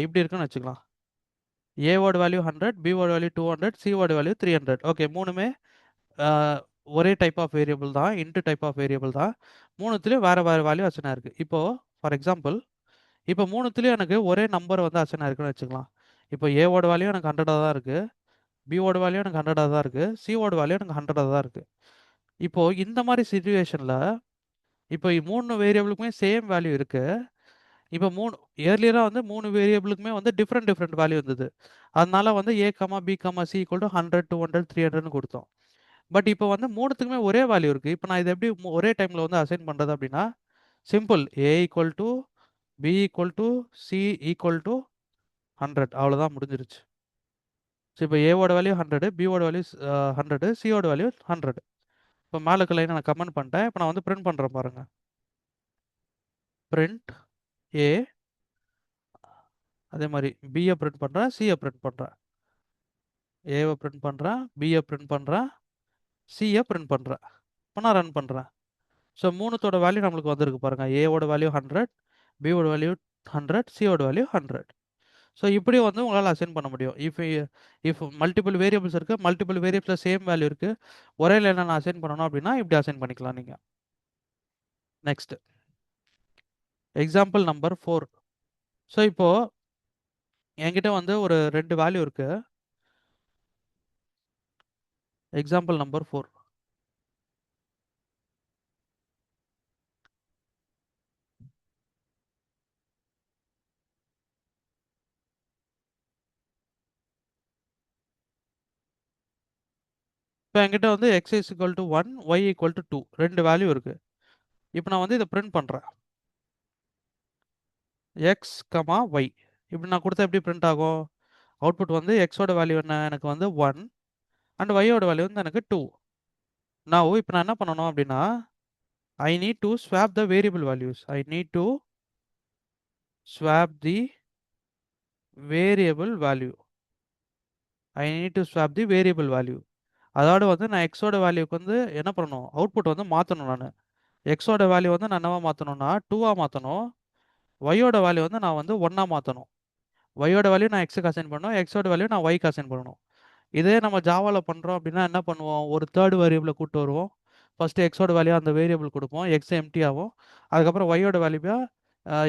இப்படி இருக்குன்னு வச்சுக்கலாம். A ஓட வேல்யூ 100, B ஓட வேல்யூ 200, C ஓட வேல்யூ 300. ஓகே 3மே அ ஒரே டைப் ஆஃப் வேரியபிள் தான். இன்ட் டைப் ஆஃப் வேரியபிள் தான். 3த்துலயும் வேற வேல்யூ அசைன் ஆயிருக்கு. இப்போ ஃபார் எக்ஸாம்பிள் இப்போ 3த்துலயும் எனக்கு ஒரே நம்பர் வந்து அசைன் ஆயிருக்குன்னு வச்சுக்கலாம். இப்போ A ஓட வேல்யூ எனக்கு 100ஆ தான் இருக்கு. B ஓட வேல்யூ எனக்கு 100ஆ தான் இருக்கு. C ஓட வேல்யூ எனக்கு 100ஆ தான் இருக்கு. இப்போ இந்த மாரி சிச்சுவேஷன்ல இப்போ 3 வேரியபிளுக்குமே சேம் வேல்யூ இருக்கு. இப்போ 3 ஏர்லியரா வந்து 3 வேரியபிளுக்குமே வந்து டிஃபரெண்ட் வேல்யூ இருந்தது. அதனால வந்து A, B, C = 100, 200, 300ன்னு குடுத்தோம். பட் இப்போ வந்து 3த்துக்குமே ஒரே வேல்யூ இருக்கு. இப்போ நான் இத எப்படி ஒரே டைம்ல வந்து அசைன் பண்றது அப்படின்னா, simple A = B equal to C equal to 100. அவ்வளோதான் முடிஞ்சிருச்சு. ஸோ இப்போ ஏவோட வேல்யூ 100, பியோட வேல்யூ 100, சியோட வேல்யூ 100. இப்போ மேலே இருக்க லைனை நான் கமெண்ட் பண்ணிட்டேன். இப்போ நான் வந்து பிரிண்ட் பண்ணுறேன் பாருங்க. பிரிண்ட் ஏ, அதே மாதிரி பியை பிரிண்ட் பண்ணுறேன், சியை பிரிண்ட் பண்ணுறேன். ஏவை பிரிண்ட் பண்ணுறேன், பியை பிரிண்ட் பண்ணுறேன், சியை பிரிண்ட் பண்ணுறேன். இப்போ நான் ரன் பண்ணுறேன். ஸோ மூணுத்தோட வேல்யூ நம்மளுக்கு வந்திருக்கு பாருங்க. ஏவோட வேல்யூ 100, பியோட வேல்யூ 100, சியோட வேல்யூ 100. ஸோ இப்படி வந்து உங்களால் அசைன் பண்ண முடியும். இஃப் மல்டிபிள் வேரியபிள்ஸ் இருக்குது, மல்டிபிள் வேரியபிள்ஸில் சேம் வேல்யூ இருக்குது, ஒரே லைனில் நான் அசைன் பண்ணணும் அப்படின்னா இப்படி அசைன் பண்ணிக்கலாம் நீங்கள். Next example number 4. ஸோ இப்போ என்கிட்ட வந்து ஒரு 2 வேல்யூ இருக்கு. Example number 4. இப்போ என்கிட்ட வந்து x is equal to 1, y equal to 2 2 value இருக்கு. இப்போ நான் வந்து இதை பிரிண்ட் பண்ணுறேன். x, y இப்படி நான் கொடுத்தா எப்படி பிரிண்ட் ஆகும்? அவுட்புட் வந்து எக்ஸோட வேல்யூ என்ன, எனக்கு வந்து 1, அண்ட் ஒய்யோட வேல்யூ வந்து எனக்கு 2. நான் இப்போ நான் என்ன பண்ணணும் அப்படின்னா, I need to swap the variable values. I need to swap the variable value. I need to swap the variable value. அதோட வந்து நான் எக்ஸோட வேல்யூக்கு வந்து என்ன பண்ணணும், அவுட்புட் வந்து மாற்றணும். நான் எக்ஸோட வேல்யூ வந்து நான் என்னவா மாற்றணும்னா 2ஆக மாற்றணும். ஒய்யோட வேல்யூ வந்து நான் வந்து 1ஆக மாற்றணும். ஒய்யோட வேல்யூ நான் எக்ஸுக்கு அசைன் பண்ணணும், எக்ஸோட வேல்யூ நான் ஒய்க்கு அசைன் பண்ணணும். இதே நம்ம ஜாவாவில் பண்ணுறோம் அப்படின்னா என்ன பண்ணுவோம், ஒரு தேர்ட் வேரியபிளை கூப்பிட்டு வருவோம். ஃபஸ்ட்டு எக்ஸோட வேல்யூ அந்த வேரியபிள் கொடுப்போம், எக்ஸ் எம்டி ஆகும். அதுக்கப்புறம் ஒய்யோட வேல்யூவை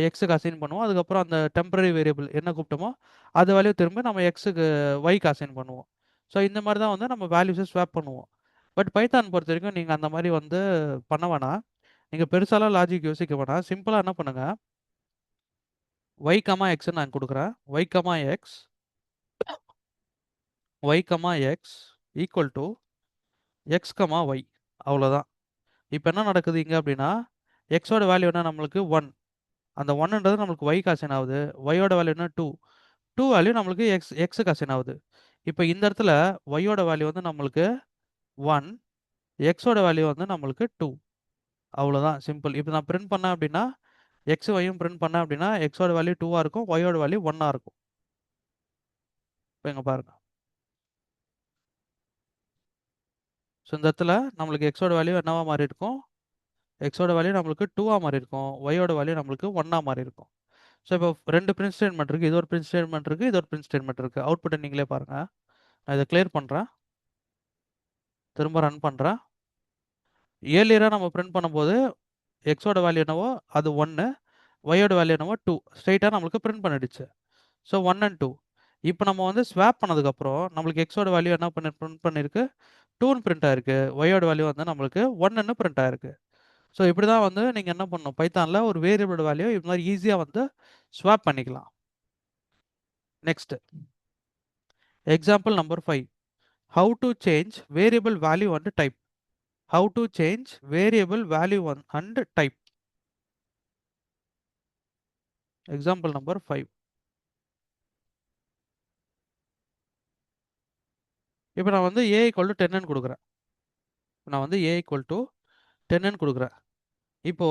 எக்ஸுக்கு அசைன் பண்ணுவோம். அதுக்கப்புறம் அந்த டெம்பரரி வேரியபிள் என்ன கூப்பிட்டோமோ அது வேல்யூ திரும்ப நம்ம எக்ஸுக்கு ஒய்க்கு அசைன் பண்ணுவோம். ஸோ இந்த மாதிரி தான் வந்து நம்ம வேல்யூஸை ஸ்வாப் பண்ணுவோம். பட் பைத்தான் பொறுத்த வரைக்கும் நீங்கள் அந்த மாதிரி வந்து பண்ண வேணாம். நீங்கள் பெருசாலாம் லாஜிக் யோசிக்க வேணாம். சிம்பிளாக என்ன பண்ணுங்கள், ஒய் கமா எக்ஸ்ன்னு நான் கொடுக்குறேன். Y comma X, Y comma X equal to X comma Y. அவ்வளோதான். இப்போ என்ன நடக்குது இங்கே அப்படின்னா, எக்ஸோட வேல்யூ என்ன நம்மளுக்கு 1, அந்த 1ன்றது நம்மளுக்கு ஒய்க்கு அசைன் ஆகுது. ஒய்யோட வேல்யூ என்ன 2, 2 வேல்யூ நம்மளுக்கு எக்ஸுக்கு அசைன் ஆகுது. இப்போ இந்த இடத்துல ஒய்யோட வேல்யூ வந்து நம்மளுக்கு 1, எக்ஸோட வேல்யூ வந்து நம்மளுக்கு 2. அவ்வளோதான், சிம்பிள். இப்போ நான் பிரிண்ட் பண்ணேன் அப்படின்னா, எக்ஸ் ஒய்யும் பிரிண்ட் பண்ணேன் அப்படின்னா எக்ஸோட வேல்யூ 2ஆக இருக்கும், ஒய்யோட வேல்யூ 1ஆக இருக்கும். இப்போ இங்கே பாருங்க. ஸோ இந்த இடத்துல நம்மளுக்கு எக்ஸோட வேல்யூ என்னவா மாறி இருக்கும், எக்ஸோட வேல்யூ நம்மளுக்கு 2ஆக மாறி இருக்கும், ஒய்யோட வேல்யூ நம்மளுக்கு 1ஆக மாறி இருக்கும். ஸோ இப்போ 2 பிரிண்ட் ஸ்டேட்மெண்ட் இருக்குது, இது ஒரு பிரிண்ட் ஸ்டேட்மெண்ட் இருக்குது, இது ஒரு பிரிண்ட் ஸ்டேட்மெண்ட் இருக்குது. அவுட்புட்டை நீங்களே பாருங்கள். நான் இதை கிளியர் பண்ணுறேன், திரும்ப ரன் பண்ணுறேன். ஏர்லியராக நம்ம பிரிண்ட் பண்ணும்போது எக்ஸோட வேல்யூ என்னவோ அது 1, ஒய்யோட வேல்யூ என்னவோ 2, ஸ்ட்ரைட்டாக நம்மளுக்கு பிரிண்ட் பண்ணிடுச்சு. So 1 and 2. இப்போ நம்ம வந்து ஸ்வாப் பண்ணதுக்கப்புறம் நம்மளுக்கு எக்ஸோட வேல்யூ என்ன பிரிண்ட் பண்ணியிருக்கு, 2ன்னு பிரிண்ட் ஆயிருக்கு. ஒய்யோட வேல்யூ வந்து நம்மளுக்கு 1ன்னு பிரிண்ட் ஆயிருக்கு. ஸோ இப்படி தான் வந்து நீங்கள் என்ன பண்ணணும், பைத்தானில் ஒரு வேரியபிளோட வேல்யூ இது மாதிரி ஈஸியாக வந்து ஸ்வாப் பண்ணிக்கலாம். Next example number 5. How to change variable value and type. How to change variable value and type. Example number 5. இப்போ நான் வந்து a equal to 10ன்னு கொடுக்குறேன். நான் வந்து a equal to 10ன்னு கொடுக்குறேன். இப்போ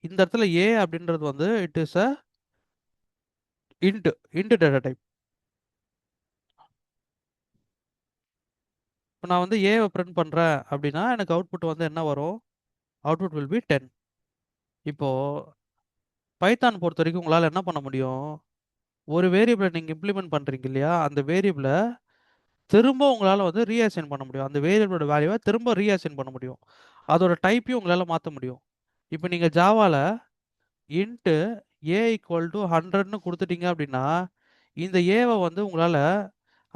இந்த இடத்துல a அப்படின்றது வந்து it is a int data type. இப்போ நான் வந்து ஏவை பிரிண்ட் பண்ணுறேன் அப்படின்னா எனக்கு அவுட்புட் வந்து என்ன வரும், அவுட்புட் வில் பி 10. இப்போது பைத்தான் பொறுத்த வரைக்கும் உங்களால் என்ன பண்ண முடியும், ஒரு வேரியபிளை நீங்கள் இம்ப்ளிமெண்ட் பண்ணுறீங்க இல்லையா, அந்த வேரியபிளை திரும்ப உங்களால் வந்து ரீஅசைன் பண்ண முடியும். அந்த வேரியபிளோட வேல்யூவை திரும்ப ரீஅசைன் பண்ண முடியும். அதோட டைப்பையும் உங்களால் மாற்ற முடியும். இப்போ நீங்கள் ஜாவாவில் இன்ட்டு ஏ ஈக்குவல் டு 100ன்னு கொடுத்துட்டீங்க அப்படின்னா இந்த ஏவை வந்து உங்களால்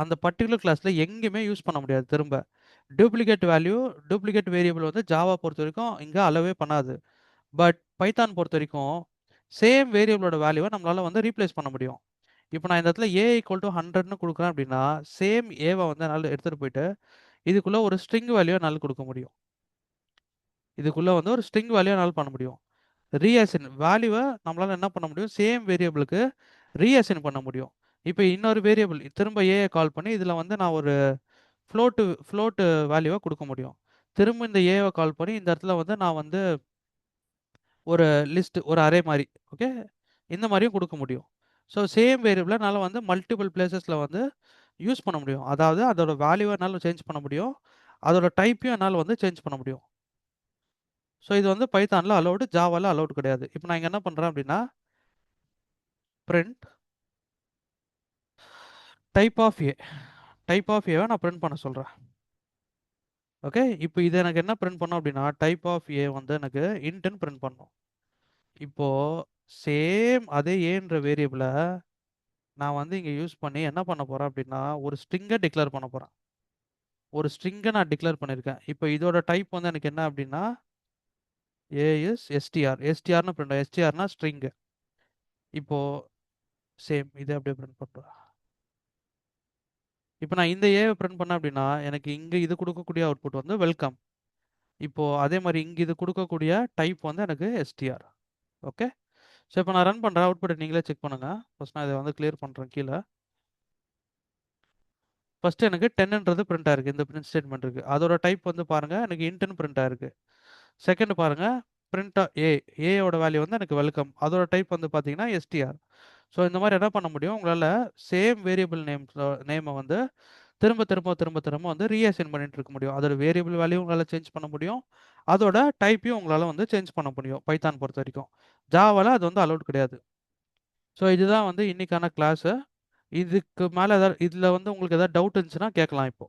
அந்த பர்டிகுலர் கிளாஸில் எங்கேயுமே யூஸ் பண்ண முடியாது. திரும்ப டூப்ளிகேட் வேல்யூ, டூப்ளிகேட் வேரியபிள் வந்து ஜாவா பொறுத்த வரைக்கும் இங்கே அளவே பண்ணாது. பட் பைத்தான் பொறுத்த வரைக்கும் சேம் வேரியபிளோட வேல்யூவை நம்மளால் வந்து ரீப்ளேஸ் பண்ண முடியும். இப்போ நான் இந்த இடத்துல ஏ ஈக்குவல் டு 100ன்னு கொடுக்குறேன் அப்படின்னா சேம் ஏவை வந்து என்னால் எடுத்துகிட்டு போயிட்டு இதுக்குள்ளே ஒரு ஸ்ட்ரிங் வேல்யூ என்னால் கொடுக்க முடியும். இதுக்குள்ளே வந்து ஒரு ஸ்ட்ரிங் வேல்யூ என்னால் பண்ண முடியும். ரீஅசைன் வேல்யூவை நம்மளால என்ன பண்ண முடியும்? சேம் வேரியபிளுக்கு ரீஅசைன் பண்ண முடியும். இப்போ இன்னொரு வேரியபிள் திரும்ப ஏஐ கால் பண்ணி இதில் வந்து நான் ஒரு ஃப்ளோட்டு வேல்யூவை கொடுக்க முடியும். திரும்ப இந்த ஏவை கால் பண்ணி இந்த இடத்துல வந்து நான் வந்து ஒரு லிஸ்ட் ஒரு அரே மாதிரி ஓகே இந்த மாதிரியும் கொடுக்க முடியும். ஸோ சேம் வேரியபிளை என்னால் வந்து மல்டிபிள் பிளேசஸில் வந்து யூஸ் பண்ண முடியும். அதாவது அதோட வேல்யூவை என்னால் சேஞ்ச் பண்ண முடியும், அதோட டைப்பையும் என்னால் வந்து சேஞ்ச் பண்ண முடியும். ஸோ இது வந்து பைத்தானில் அலௌடு, ஜாவாவில் அலௌடு கிடையாது. இப்போ நான் இங்கே என்ன பண்ணுறேன் அப்படின்னா print type of A, type of ஏவை நான் பிரிண்ட் பண்ண சொல்கிறேன். ஓகே, இப்போ இது எனக்கு என்ன பிரிண்ட் பண்ணும் அப்படின்னா டைப் ஆஃப் ஏ வந்து எனக்கு இன்ட்னு பிரிண்ட் பண்ணும். இப்போது சேம் அதே ஏன்ற வேரியபிளை நான் வந்து இங்கே யூஸ் பண்ணி என்ன பண்ண போகிறேன் அப்படின்னா ஒரு ஸ்ட்ரிங்கை டிக்ளேர் பண்ண போகிறேன். ஒரு ஸ்ட்ரிங்கை நான் டிக்ளேர் பண்ணியிருக்கேன். இப்போ இதோட டைப் வந்து எனக்கு என்ன அப்படின்னா ஏஎஸ் எஸ்டிஆர், எஸ்டிஆர்னு பிரிண்ட், எஸ்டிஆர்னா ஸ்ட்ரிங்கு. இப்போது சேம் இதை அப்படியே பிரிண்ட் பண்ணுறேன். இப்போ நான் இந்த ஏவை பிரிண்ட் பண்ணேன் அப்படின்னா எனக்கு இங்கே இது கொடுக்கக்கூடிய அவுட்புட் வந்து வெல்கம். இப்போது அதே மாதிரி இங்கே இது கொடுக்கக்கூடிய டைப் வந்து எனக்கு எஸ்டிஆர். ஓகே, ஸோ இப்போ நான் ரன் பண்ணுறேன், அவுட்புட்டை நீங்களே செக் பண்ணுங்கள். ஃபஸ்ட் நான் இதை வந்து கிளியர் பண்ணுறேன். கீழே ஃபஸ்ட்டு எனக்கு 10ன்றது பிரிண்ட் ஆயிருக்கு, இந்த பிரிண்ட் ஸ்டேட்மெண்ட் இருக்குது. அதோட டைப் வந்து பாருங்கள் எனக்கு இன்ட்னு பிரிண்ட் ஆயிருக்கு. செகண்ட் பாருங்கள் பிரிண்ட் ஏயோட வேல்யூ வந்து எனக்கு வெல்கம், அதோட டைப் வந்து பார்த்தீங்கன்னா எஸ்டிஆர். ஸோ இந்த மாதிரி என்ன பண்ண முடியும், உங்களால் சேம் வேரியபிள் நேமை வந்து திரும்ப திரும்ப திரும்ப திரும்ப வந்து ரீஅசைன் பண்ணிட்டு இருக்க முடியும். அதோட வேரியபிள் வேல்யூ உங்களால் சேஞ்ச் பண்ண முடியும், அதோட டைப்பையும் உங்களால் வந்து சேஞ்ச் பண்ண முடியும் பைத்தான் பொறுத்த வரைக்கும். ஜாவால அது வந்து அலௌட் கிடையாது. ஸோ இதுதான் வந்து இன்னைக்கான கிளாஸு. இதுக்கு மேலே ஏதாவது இதில் வந்து உங்களுக்கு ஏதாவது டவுட் இருந்துச்சுன்னா கேட்கலாம் இப்போ.